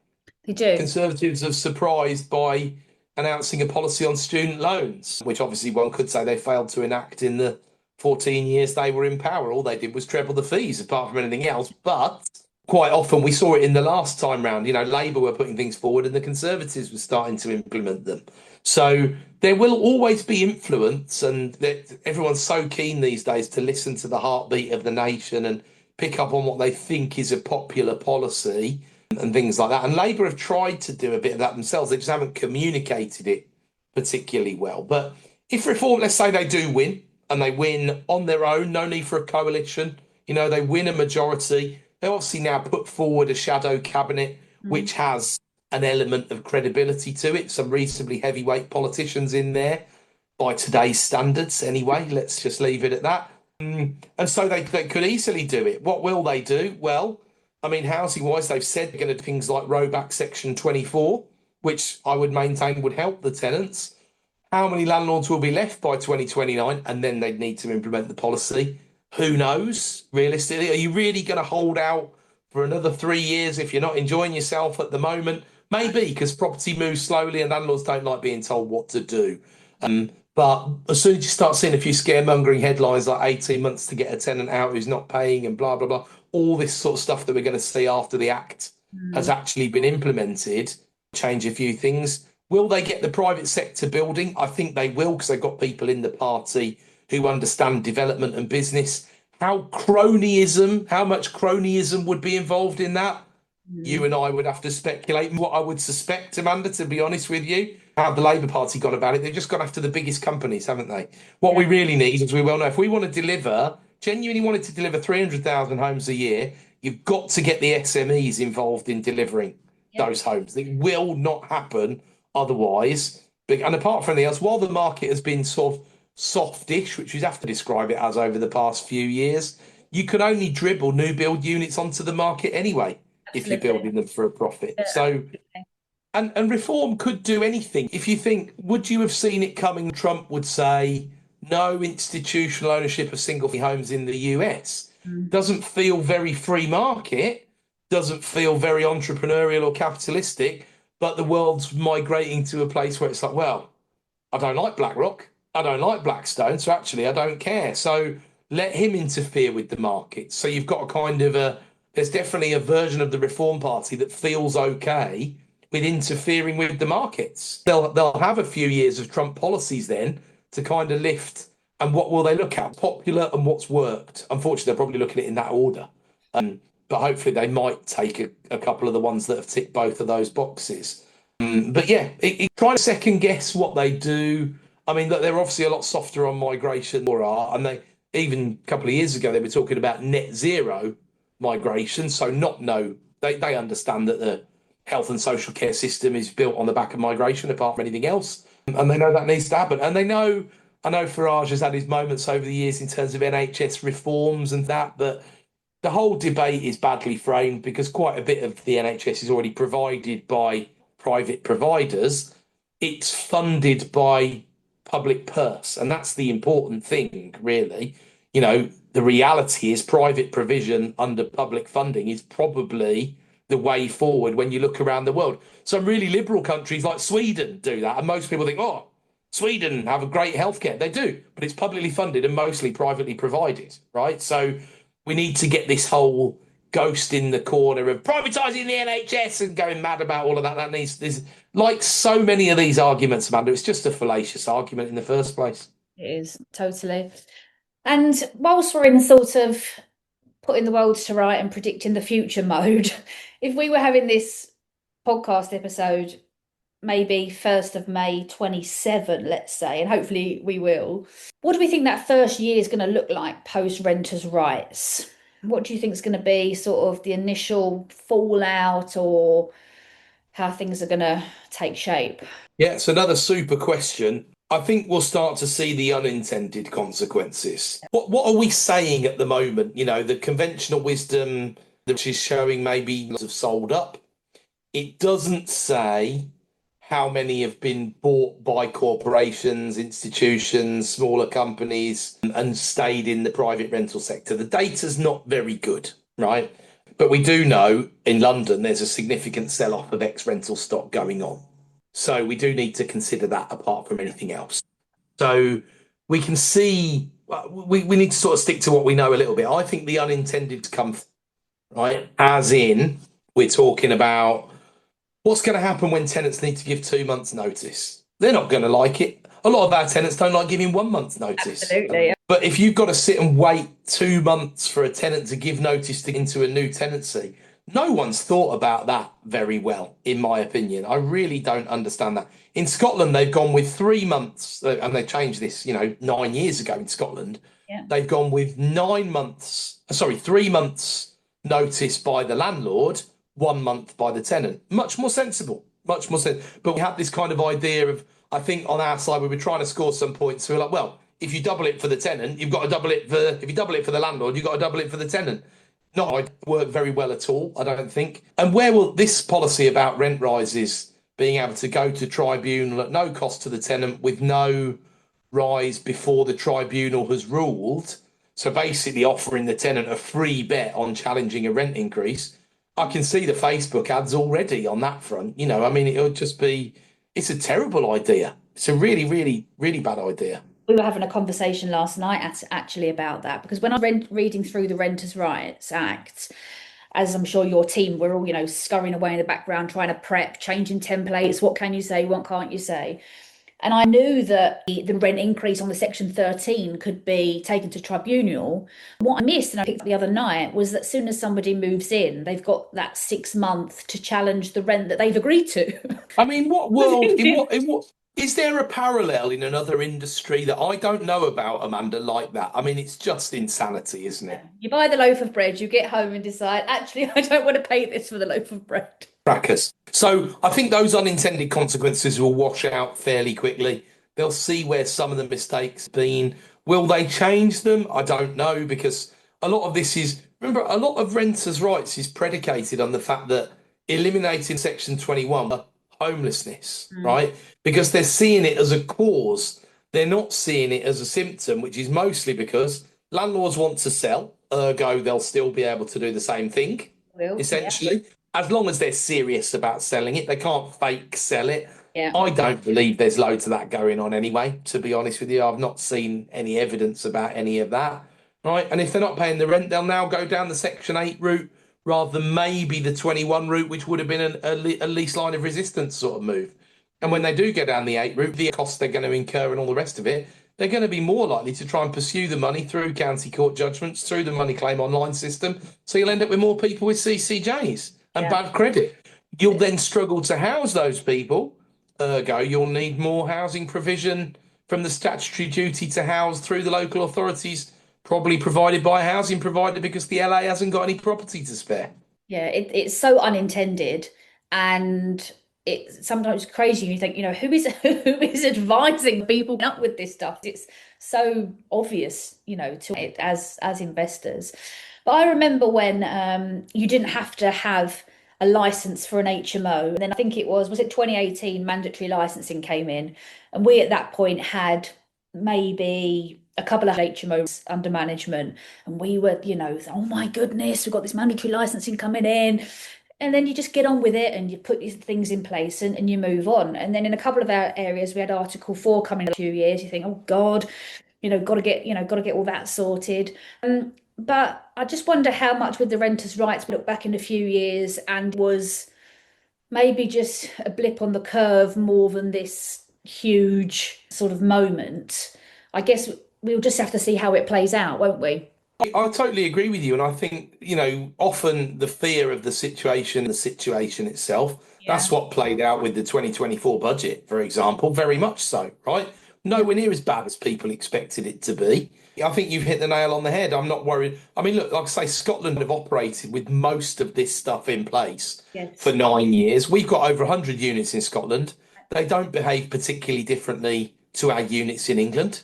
They do. Conservatives are surprised by announcing a policy on student loans, which obviously one could say they failed to enact in the 14 years they were in power. All they did was treble the fees, apart from anything else. But quite often we saw it in the last time round. You know, Labour were putting things forward and the Conservatives were starting to implement them. So there will always be influence, and everyone's so keen these days to listen to the heartbeat of the nation and pick up on what they think is a popular policy and things like that. And Labour have tried to do a bit of that themselves. They just haven't communicated it particularly well. But if reform, let's say they do win and they win on their own, no need for a coalition, you know, they win a majority. They obviously now put forward a shadow cabinet, Mm. which has an element of credibility to it, some reasonably heavyweight politicians in there by today's standards, anyway. Let's just leave it at that. And so they could easily do it. What will they do? Well, I mean, housing wise, they've said they're going to do things like row back Section 24, which I would maintain would help the tenants. How many landlords will be left by 2029? And then they'd need to implement the policy. Who knows? Realistically, are you really going to hold out for another 3 years if you're not enjoying yourself at the moment? Maybe, because property moves slowly and landlords don't like being told what to do. But as soon as you start seeing a few scaremongering headlines like 18 months to get a tenant out who's not paying and blah, blah, blah, all this sort of stuff that we're going to see after the Act has Mm. actually been implemented, change a few things. Will they get the private sector building? I think they will, because they've got people in the party who understand development and business. How much cronyism would be involved in that? You Mm. and I would have to speculate. What I would suspect, Amanda, to be honest with you, how the Labour Party got about it, they've just gone after the biggest companies, haven't they? What Yeah. we really need, as we well know, if we want to deliver, genuinely wanted to deliver 300,000 homes a year, you've got to get the SMEs involved in delivering Yeah. those homes. It will not happen otherwise. And apart from anything else, while the market has been sort of softish, which you have to describe it as over the past few years, you can only dribble new build units onto the market anyway if you're Absolutely. building them for a profit. Yeah, So, absolutely. and reform could do anything. If you think, would you have seen it coming? Trump would say no institutional ownership of single homes in the US. Mm. Doesn't feel very free market, doesn't feel very entrepreneurial or capitalistic, but the world's migrating to a place where it's like, well, I don't like BlackRock. I don't like Blackstone. So actually, I don't care. So let him interfere with the market. So you've got a kind of there's definitely a version of the Reform Party that feels okay with interfering with the markets. They'll have a few years of Trump policies then to kind of lift. And what will they look at? Popular and what's worked. Unfortunately, they're probably looking at it in that order. But hopefully, they might take a couple of the ones that have ticked both of those boxes. But yeah, trying to second guess what they do. I mean, they're obviously a lot softer on migration or are, and they even a couple of years ago they were talking about net zero migration. So not no, they understand that the health and social care system is built on the back of migration, apart from anything else, and they know that needs to happen. And they know, I know Farage has had his moments over the years in terms of NHS reforms and that, but the whole debate is badly framed because quite a bit of the NHS is already provided by private providers. It's funded by public purse, and that's the important thing, really. You know, the reality is private provision under public funding is probably the way forward when you look around the world. Some really liberal countries like Sweden do that, and most people think, oh, Sweden have a great healthcare. They do, but it's publicly funded and mostly privately provided, right? So we need to get this whole ghost in the corner of privatising the NHS and going mad about all of that. That needs this, like so many of these arguments, Amanda. It's just a fallacious argument in the first place. It is totally. And whilst we're in sort of putting the world to right and predicting the future mode, if we were having this podcast episode maybe 1st of May 27, let's say, and hopefully we will, what do we think that first year is going to look like post renters' rights? What do you think is going to be sort of the initial fallout or how things are going to take shape? Yeah, it's another super question. I think we'll start to see the unintended consequences. What are we saying at the moment? You know, the conventional wisdom that is showing maybe have sold up. It doesn't say how many have been bought by corporations, institutions, smaller companies, and stayed in the private rental sector. The data's not very good, right? But we do know in London there's a significant sell off of ex rental stock going on. So we do need to consider that apart from anything else. So we can see, we need to sort of stick to what we know a little bit. I think the unintended come, right? As in, we're talking about what's going to happen when tenants need to give 2 months' notice? They're not going to like it. A lot of our tenants don't like giving 1 month's notice. Absolutely. But if you've got to sit and wait 2 months for a tenant to give notice to into a new tenancy, no one's thought about that very well, in my opinion. I really don't understand that. In Scotland, they've gone with 3 months, and they changed this, 9 years ago in Scotland. Yeah. They've gone with 9 months, sorry, 3 months notice by the landlord, 1 month by the tenant. Much more sensible, much more sensible. But we had this kind of idea of, I think on our side, we were trying to score some points. So we're like, well, if you double it for the tenant, you've got to double it for, if you double it for the landlord, you've got to double it for the tenant. Not like work very well at all, I don't think. And where will this policy about rent rises being able to go to tribunal at no cost to the tenant with no rise before the tribunal has ruled? So basically offering the tenant a free bet on challenging a rent increase. I can see the Facebook ads already on that front. I mean, it'll just be, it's a terrible idea. It's a really, really, really bad idea. We were having a conversation last night actually about that because when I was reading through the Renters' Rights Act, as I'm sure your team were all, scurrying away in the background trying to prep, changing templates, what can you say, what can't you say? And I knew that the rent increase on the Section 13 could be taken to tribunal. What I missed, and I picked up the other night, was that as soon as somebody moves in, they've got that 6 month to challenge the rent that they've agreed to. I mean, what world, in what, is there a parallel in another industry that I don't know about, Amanda, like that? I mean, it's just insanity, isn't it? You buy the loaf of bread, you get home and decide, actually, I don't want to pay this for the loaf of bread. Crackers. So I think those unintended consequences will wash out fairly quickly. They'll see where some of the mistakes have been. Will they change them? I don't know, because a lot of this is, remember, a lot of renters' rights is predicated on the fact that eliminating Section 21, homelessness, Mm. right? Because they're seeing it as a cause. They're not seeing it as a symptom, which is mostly because landlords want to sell, ergo, they'll still be able to do the same thing, Will, yeah, essentially, as long as they're serious about selling it. They can't fake sell it. yeah. I don't believe there's loads of that going on anyway, to be honest with you. I've not seen any evidence about any of that. Right. And if they're not paying the rent, they'll now go down the Section 8 route rather than maybe the 21 route, which would have been a least line of resistance sort of move. And when they do go down the 8 route, the costs they're going to incur and all the rest of it, they're going to be more likely to try and pursue the money through county court judgments, through the money claim online system. So you'll end up with more people with CCJs and Yeah. bad credit. You'll then struggle to house those people. Ergo, you'll need more housing provision from the statutory duty to house through the local authorities, probably provided by a housing provider because the LA hasn't got any property to spare. Yeah, it's so unintended and it's sometimes crazy. You think, who is who is advising people up with this stuff? It's so obvious, to it as investors. But I remember when you didn't have to have a license for an HMO. And then I think was it 2018 mandatory licensing came in, and we at that point had maybe a couple of HMOs under management. And we were, oh my goodness, we've got this mandatory licensing coming in. And then you just get on with it and you put these things in place and you move on. And then in a couple of our areas, we had Article 4 coming in a few years. You think, oh God, got to get all that sorted. But I just wonder how much with the renters' rights we look back in a few years and was maybe just a blip on the curve more than this huge sort of moment. I guess we'll just have to see how it plays out, won't we? I totally agree with you. And I think, often the fear of the situation itself, Yeah. that's what played out with the 2024 budget, for example, very much so, right? Yeah. nowhere near as bad as people expected it to be. I think you've hit the nail on the head. I'm not worried. I mean, look, like I say, Scotland have operated with most of this stuff in place for Yes. 9 years. We've got over 100 units in Scotland. They don't behave particularly differently to our units in England,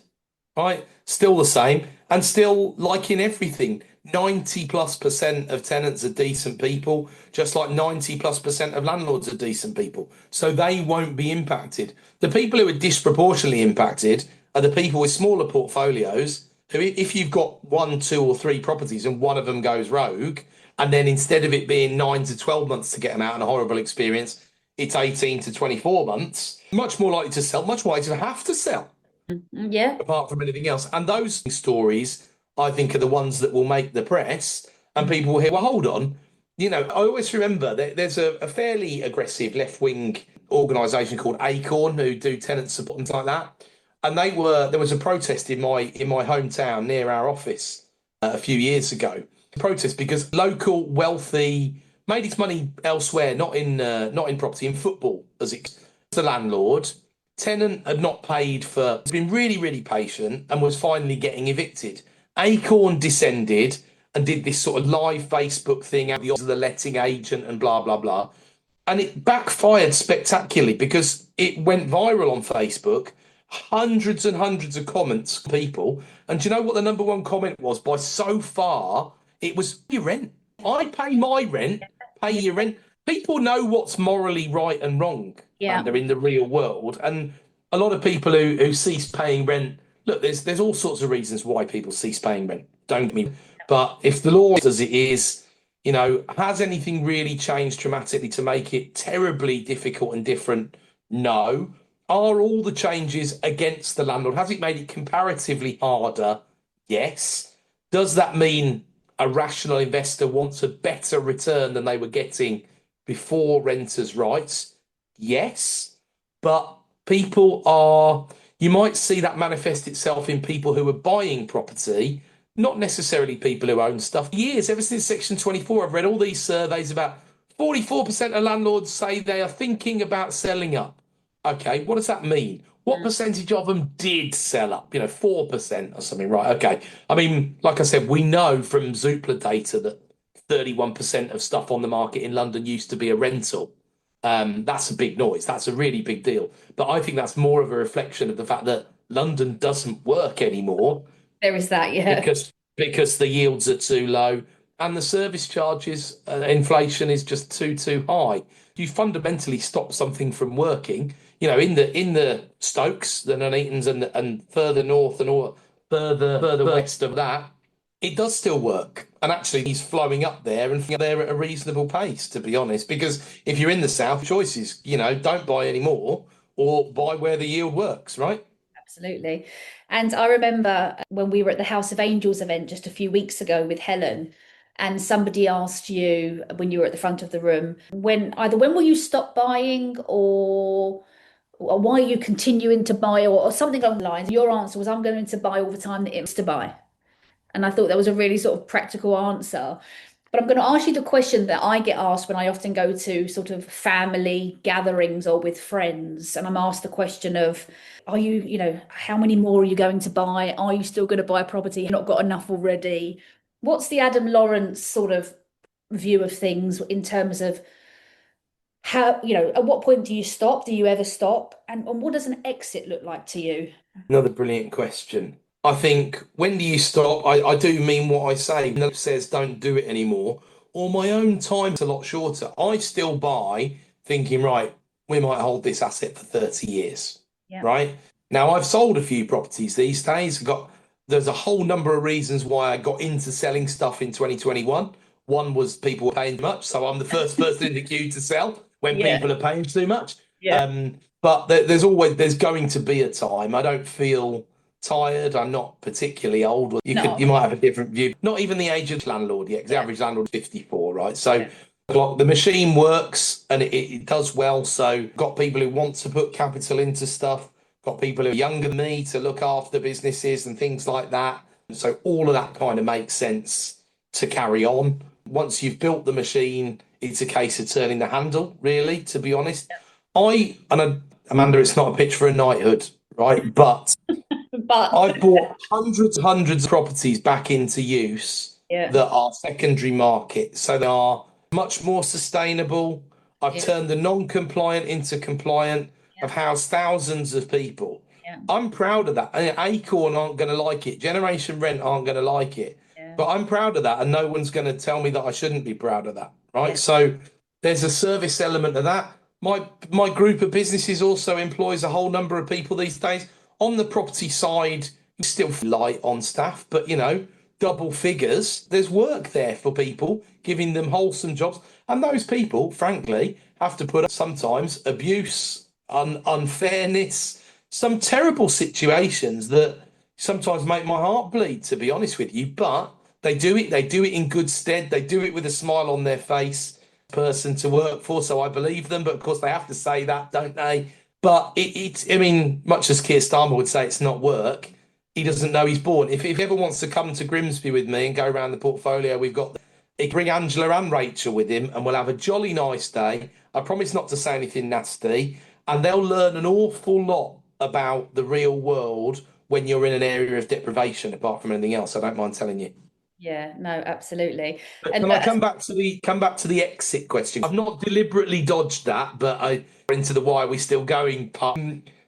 right? Still the same. And still, like in everything, 90+% of tenants are decent people, just like 90+% of landlords are decent people. So they won't be impacted. The people who are disproportionately impacted are the people with smaller portfolios who, if you've got one, two, or three properties and one of them goes rogue, and then instead of it being 9 to 12 months to get them out and a horrible experience, it's 18 to 24 months, much more likely to sell, much more likely to have to sell Yeah. apart from anything else. And those stories, I think, are the ones that will make the press, and people will hear, well, hold on. I always remember that there's a fairly aggressive left wing organisation called Acorn who do tenant support and things like that. And there was a protest in my hometown near our office a few years ago. Protest because local wealthy made its money elsewhere, not in property, in football, as it's the landlord. Tenant had not paid has been really, really patient and was finally getting evicted. Acorn descended and did this sort of live Facebook thing out of the letting agent and blah, blah, blah. And it backfired spectacularly because it went viral on Facebook, hundreds and hundreds of comments from people. And do you know what the number one comment was? By so far, it was your rent. I pay my rent, pay Yeah. your rent. People know what's morally right and wrong, Yeah. and they're in the real world. And a lot of people who cease paying rent, look, there's all sorts of reasons why people cease paying rent. Don't get me, but if the law is as it is, has anything really changed dramatically to make it terribly difficult and different? No. Are all the changes against the landlord? Has it made it comparatively harder? Yes. Does that mean a rational investor wants a better return than they were getting before renters' rights? Yes. But you might see that manifest itself in people who are buying property, not necessarily people who own stuff. For years, ever since Section 24, I've read all these surveys about 44% of landlords say they are thinking about selling up. Okay, what does that mean? What Mm. percentage of them did sell up? 4% or something, right? Okay. I mean, like I said, we know from Zoopla data that 31% of stuff on the market in London used to be a rental. That's a big noise. That's a really big deal. But I think that's more of a reflection of the fact that London doesn't work anymore There is that. Yeah. because the yields are too low and the service charges inflation is just too high. You fundamentally stop something from working. In the Stokes, the Nuneatons, and further north and all further west of that, it does still work. And actually, he's flowing up there and there at a reasonable pace, to be honest. Because if you're in the south, choices, don't buy any more or buy where the yield works, right? Absolutely. And I remember when we were at the House of Angels event just a few weeks ago with Helen, and somebody asked you when you were at the front of the room, when will you stop buying, or why are you continuing to buy, or something along the lines. Your answer was, I'm going to buy all the time that it's to buy. And I thought that was a really sort of practical answer. But I'm going to ask you the question that I get asked when I often go to sort of family gatherings or with friends. And I'm asked the question of, how many more are you going to buy? Are you still going to buy a property? You've not got enough already. What's the Adam Lawrence sort of view of things in terms of how, at what point do you stop? Do you ever stop? And what does an exit look like to you? Another brilliant question. I think when do you stop? I do mean what I say. No says don't do it anymore. Or my own time's a lot shorter. I still buy thinking, right, we might hold this asset for 30 years. Yeah. Right? Now I've sold a few properties these days. There's a whole number of reasons why I got into selling stuff in 2021. One was people were paying too much, so I'm the first person in the queue to sell when Yeah. people are paying too much. Yeah. But there's going to be a time. I don't feel tired. I'm not particularly old. You No. might have a different view. Not even the age of landlord yet, because the Yeah. average landlord is 54, right? So Yeah. the machine works and it does well. So got people who want to put capital into stuff. Got people who are younger than me to look after businesses and things like that. So all of that kind of makes sense to carry on. Once you've built the machine, it's a case of turning the handle, really, to be honest. Amanda, it's not a pitch for a knighthood, right? But But I've bought hundreds of properties back into use yeah, that are secondary market. So they are much more sustainable. I've yeah, turned the non-compliant into compliant. yeah, I've housed thousands of people. yeah, I'm proud of that. I mean, Acorn aren't going to like it. Generation Rent aren't going to like it. yeah, But I'm proud of that, and no one's going to tell me that I shouldn't be proud of that, right? yeah, So there's a service element of that. My group of businesses also employs a whole number of people these days. On the property side, you still light on staff, but double figures. There's work there for people, giving them wholesome jobs. And those people, frankly, have to put up sometimes abuse, unfairness, some terrible situations that sometimes make my heart bleed, to be honest with you. But they do it in good stead. They do it with a smile on their face, person to work for. So I believe them, but of course they have to say that, don't they? But I mean, much as Keir Starmer would say it's not work, he doesn't know he's born. If he ever wants to come to Grimsby with me and go around the portfolio, he can bring Angela and Rachel with him, and we'll have a jolly nice day. I promise not to say anything nasty, and they'll learn an awful lot about the real world when you're in an area of deprivation, apart from anything else. I don't mind telling you. yeah. No, absolutely. But And can I come back to the exit question? I've not deliberately dodged that, but I into the why are we still going part.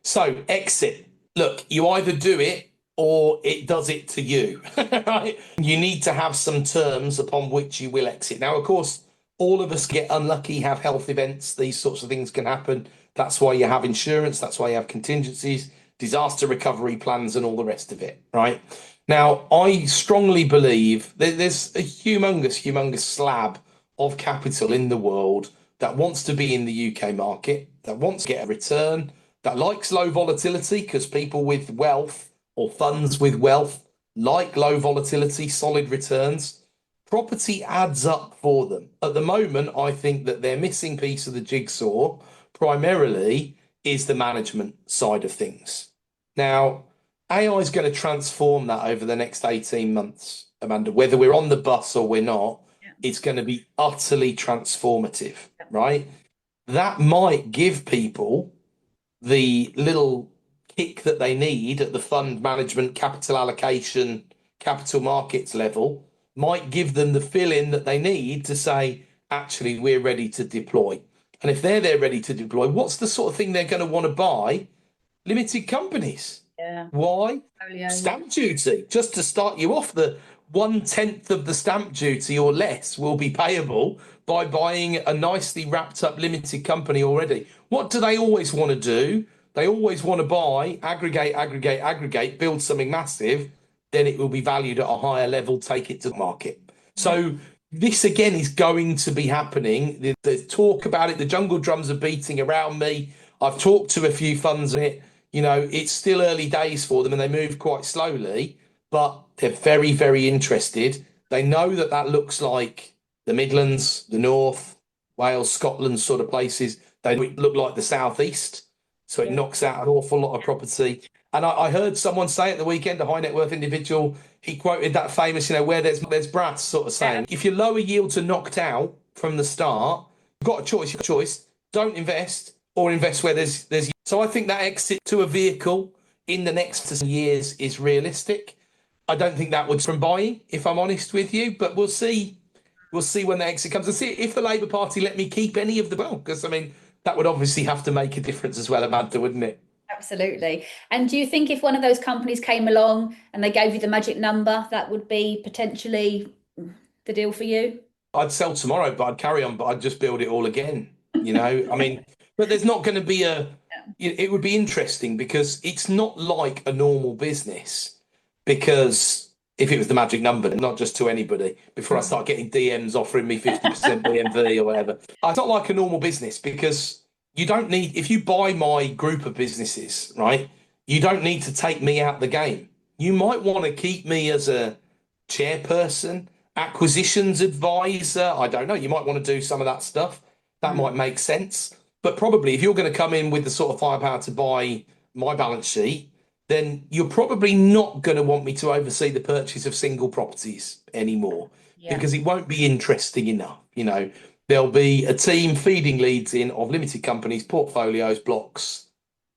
So exit. Look, you either do it or it does it to you, right? You need to have some terms upon which you will exit. Now, of course, all of us get unlucky, have health events. These sorts of things can happen. That's why you have insurance. That's why you have contingencies, disaster recovery plans, and all the rest of it, right? Now, I strongly believe there's a humongous slab of capital in the world that wants to be in the UK market, that wants to get a return, that likes low volatility because people with wealth or funds with wealth like low volatility, solid returns. Property adds up for them. At the moment, I think that their missing piece of the jigsaw primarily is the management side of things. Now, AI is going to transform that over the next 18 months, Amanda. Whether we're on the bus or we're not, yeah, it's going to be utterly transformative, right? That might give people the little kick that they need at the fund management, capital allocation, capital markets level, might give them the fill in that they need to say, actually, we're ready to deploy. And if they're ready to deploy, what's the sort of thing they're going to want to buy? Limited companies. yeah. Why? Portfolio. Stamp duty. Just to start you off, the 1/10 of the stamp duty or less will be payable by buying a nicely wrapped up limited company already. What do they always want to do? They always want to buy, aggregate, build something massive, then it will be valued at a higher level, take it to the market. Yeah, So this again is going to be happening. The talk about it, the jungle drums are beating around me. I've talked to a few funds on it. It's still early days for them and they move quite slowly, but they're very, very interested. They know that that looks like the Midlands, the North, Wales, Scotland sort of places. They look like the Southeast. So it yeah, knocks out an awful lot of property. And I heard someone say at the weekend, a high net worth individual, he quoted that famous, where there's brass sort of yeah, saying, if your lower yields are knocked out from the start, you've got a choice. Don't invest or invest where there's. So I think that exit to a vehicle in the next years is realistic. I don't think that would from buying, if I'm honest with you, but we'll see. We'll see when the exit comes and see if the Labour Party let me keep any of the well, because I mean that would obviously have to make a difference as well, Amanda, wouldn't it? absolutely. And do you think if one of those companies came along and they gave you the magic number, that would be potentially the deal for you? I'd sell tomorrow, but I'd carry on, but I'd just build it all again. I mean, but there's not going to be it would be interesting because it's not like a normal business. Because if it was the magic number, not just to anybody, before I start getting DMs offering me 50% BMV or whatever, it's not like a normal business because you don't need, if you buy my group of businesses, right, you don't need to take me out the game. You might want to keep me as a chairperson, acquisitions advisor. I don't know. You might want to do some of that stuff. That Mm, might make sense. But probably if you're going to come in with the sort of firepower to buy my balance sheet, then you're probably not going to want me to oversee the purchase of single properties anymore yeah, because it won't be interesting enough. There'll be a team feeding leads in of limited companies, portfolios, blocks,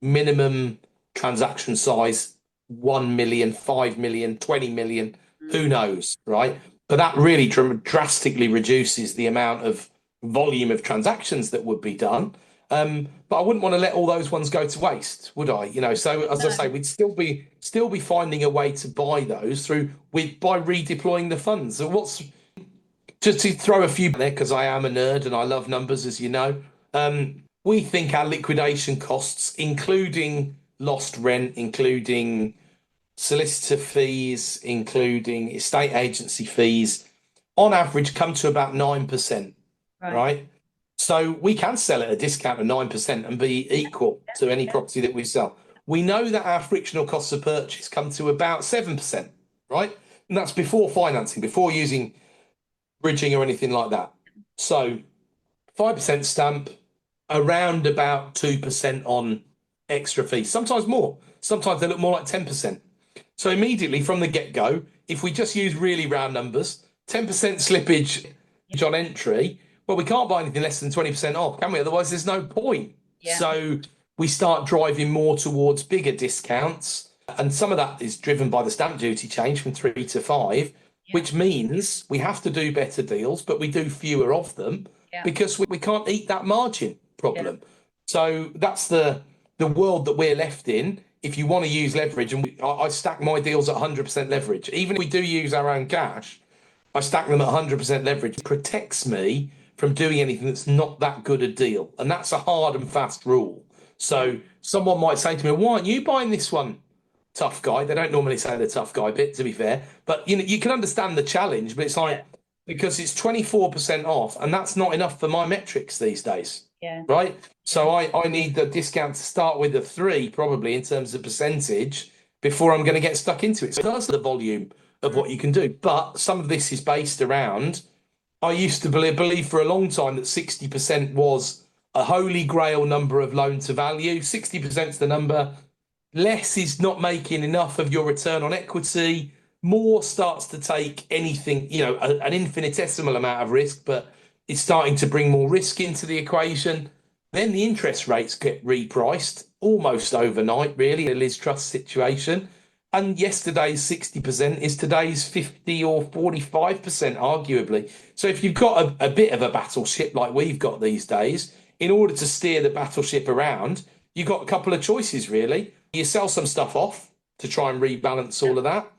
minimum transaction size 1 million, 5 million, 20 million, who Mm. knows, right? But that really drastically reduces the amount of volume of transactions that would be done. But I wouldn't want to let all those ones go to waste, would I? So as I say, No. we'd still be finding a way to buy those by redeploying the funds. So what's just to throw a few there because I am a nerd and I love numbers, as you know. We think our liquidation costs, including lost rent, including solicitor fees, including estate agency fees, on average come to about 9%, Right. right? So we can sell at a discount of 9% and be equal to any Yeah. property that we sell. We know that our frictional costs of purchase come to about 7%, right? And that's before financing, before using bridging or anything like that. So 5% stamp, around about 2% on extra fees, sometimes more. Sometimes they look more like 10%. So immediately from the get-go, if we just use really round numbers, 10% slippage on entry, well, we can't buy anything less than 20% off, can we? Otherwise, there's no point. Yeah. So we start driving more towards bigger discounts. And some of that is driven by the stamp duty change from 3 to 5, Yeah. which means we have to do better deals, but we do fewer of them Yeah. because we can't eat that margin Yeah. problem. So that's the world that we're left in. If you want to use leverage, and I stack my deals at 100% leverage, even if we do use our own cash, I stack them at 100% leverage. It protects me from doing anything that's not that good a deal. And that's a hard and fast rule. Yeah. So someone might say to me, why aren't you buying this one, tough guy? They don't normally say the tough guy bit, to be fair. But you can understand the challenge, but it's Yeah. like, because it's 24% off, and that's not enough for my metrics these days. Yeah. Right. Yeah. So I need the discount to start with a 3, probably in terms of percentage, before I'm going to get stuck into it. So that's the volume of Mm. what you can do. But some of this is based around, I used to believe for a long time that 60% was a holy grail number of loan to value. 60% is the number. Less is not making enough of your return on equity. More starts to take anything, an infinitesimal amount of risk, but it's starting to bring more risk into the equation. Then the interest rates get repriced almost overnight, really, a Liz Truss situation. And yesterday's 60% is today's 50 or 45%, arguably. So if you've got a bit of a battleship like we've got these days, in order to steer the battleship around, you've got a couple of choices, really. You sell some stuff off to try and rebalance Yeah. all of that,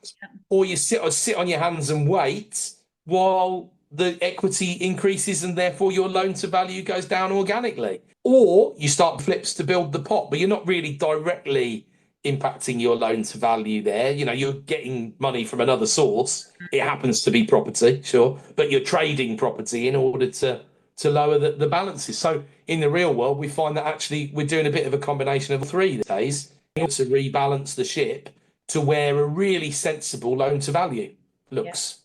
or you sit on your hands and wait while the equity increases and therefore your loan to value goes down organically. Or you start flips to build the pot, but you're not really directly impacting your loan to value there. You're getting money from another source. It happens to be property, sure, but you're trading property in order to lower the balances. So in the real world, we find that actually we're doing a bit of a combination of 3 these days in order to rebalance the ship to where a really sensible loan to value Yeah. looks.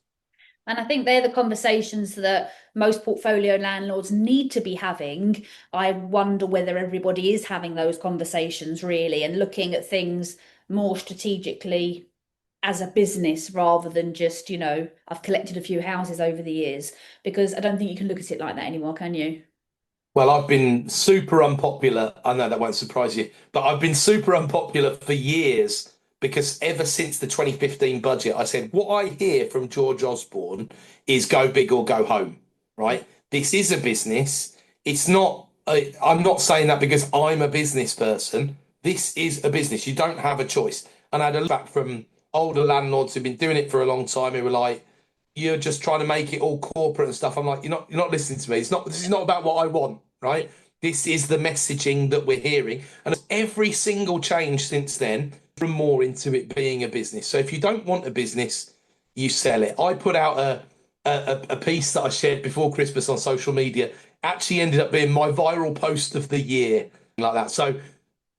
And I think they're the conversations that most portfolio landlords need to be having. I wonder whether everybody is having those conversations really and looking at things more strategically as a business rather than just, I've collected a few houses over the years, because I don't think you can look at it like that anymore, can you? Well, I've been super unpopular. I know that won't surprise you, but I've been super unpopular for years because ever since the 2015 budget, I said, what I hear from George Osborne is go big or go home, right? This is a business. It's not, I'm not saying that because I'm a business person. This is a business. You don't have a choice. And I had a look back from older landlords who've been doing it for a long time who were like, you're just trying to make it all corporate and stuff. I'm like, you're not listening to me. This is not about what I want, right? This is the messaging that we're hearing. And every single change since then, from more into it being a business. So if you don't want a business, you sell it. I put out a piece that I shared before Christmas on social media, actually ended up being my viral post of the year, like that. So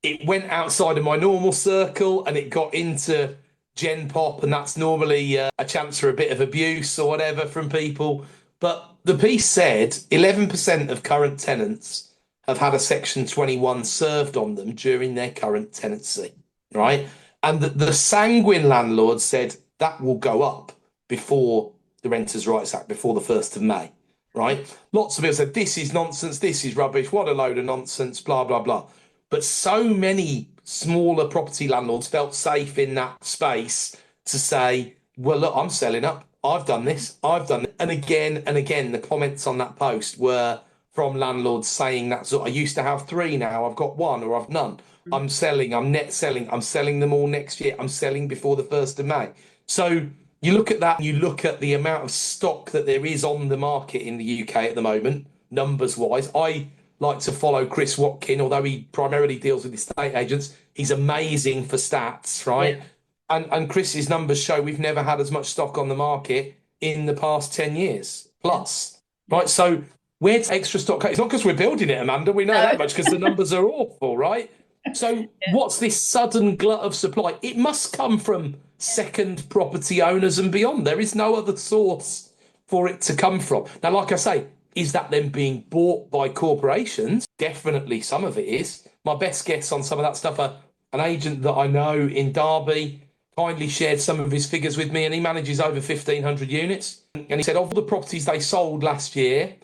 it went outside of my normal circle and it got into Gen Pop, and that's normally a chance for a bit of abuse or whatever from people. But the piece said 11% of current tenants have had a Section 21 served on them during their current tenancy, right? And the sanguine landlord said that will go up before the Renters' Rights Act, before the 1st of May, right? Lots of people said, this is nonsense, this is rubbish, what a load of nonsense, blah, blah, blah. But so many smaller property landlords felt safe in that space to say, well, look, I'm selling up. I've done this. I've done it. And again, the comments on that post were from landlords saying that sort. I used to have three, now I've got one or I've none. I'm selling, I'm net selling, I'm selling them all next year. I'm selling before the 1st of May. So you look at that and you look at the amount of stock that there is on the market in the UK at the moment, numbers wise. I like to follow Chris Watkin, although he primarily deals with estate agents. He's amazing for stats, Yeah. right? And Chris's numbers show we've never had as much stock on the market in the past 10 years plus, Yeah. right? So where's extra stock? It's not because we're building it, Amanda. We know No. that much because the numbers are awful, right? So Yeah. what's this sudden glut of supply? It must come from second property owners and beyond. There is no other source for it to come from. Now, like I say, is that then being bought by corporations? Definitely some of it is. My best guess on some of that stuff, an agent that I know in Derby kindly shared some of his figures with me, and he manages over 1,500 units. And he said of the properties they sold last year,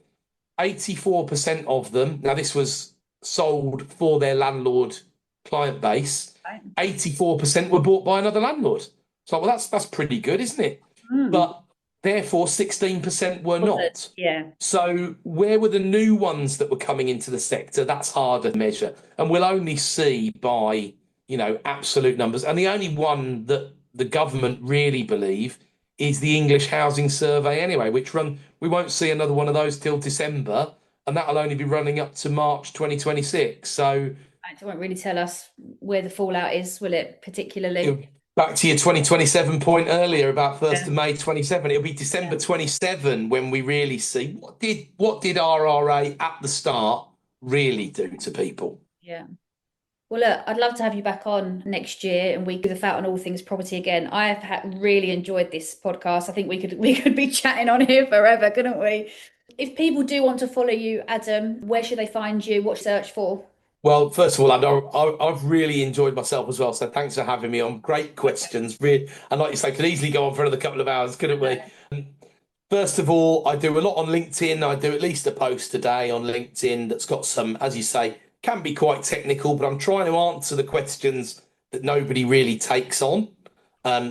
84% of them, now this was sold for their landlord client base, Right. 84% were bought by another landlord. So, well, that's pretty good, isn't it? But therefore, 16% were not. Yeah. So, where were the new ones that were coming into the sector? That's harder to measure. And we'll only see by, absolute numbers. And the only one that the government really believe is the English Housing Survey anyway, we won't see another one of those till December, and that'll only be running up to March 2026. So It won't really tell us where the fallout is, will it, particularly? back to your 2027 point earlier about 1st Yeah. of May 27, it'll be December 27 when we really see what did RRA at the start really do to people. Yeah. Well, look, I'd love to have you back on next year and we could have out on all things property again. I have really enjoyed this podcast. I think we could be chatting on here forever, couldn't we? If people do want to follow you, Adam, where should they find you? What search for? Well, first of all, I've really enjoyed myself as well. So thanks for having me on. Great questions. Really, and like you say, could easily go on for another couple of hours, couldn't we? First of all, I do a lot on LinkedIn. I do at least a post a day on LinkedIn that's got some, as you say, can be quite technical, but I'm trying to answer the questions that nobody really takes on.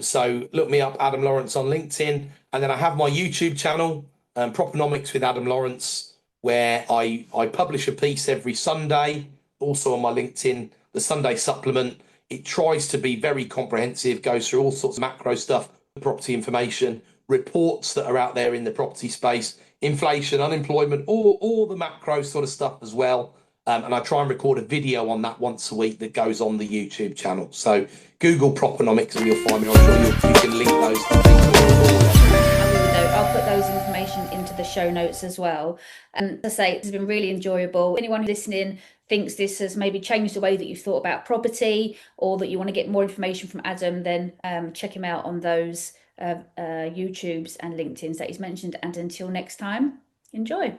So look me up, Adam Lawrence on LinkedIn. And then I have my YouTube channel, Propenomix with Adam Lawrence, where I publish a piece every Sunday. Also on my LinkedIn, the Sunday supplement. It tries to be very comprehensive, goes through all sorts of macro stuff, property information, reports that are out there in the property space, inflation, unemployment, all the macro sort of stuff as well. And I try and record a video on that once a week that goes on the YouTube channel. So Google Propenomics and you'll find me. I'm sure you can link those to things. I'll put those information into the show notes as well. And as I say, it's been really enjoyable. Anyone listening thinks this has maybe changed the way that you've thought about property or that you want to get more information from Adam, then check him out on those YouTubes and LinkedIn's that he's mentioned. And until next time, enjoy.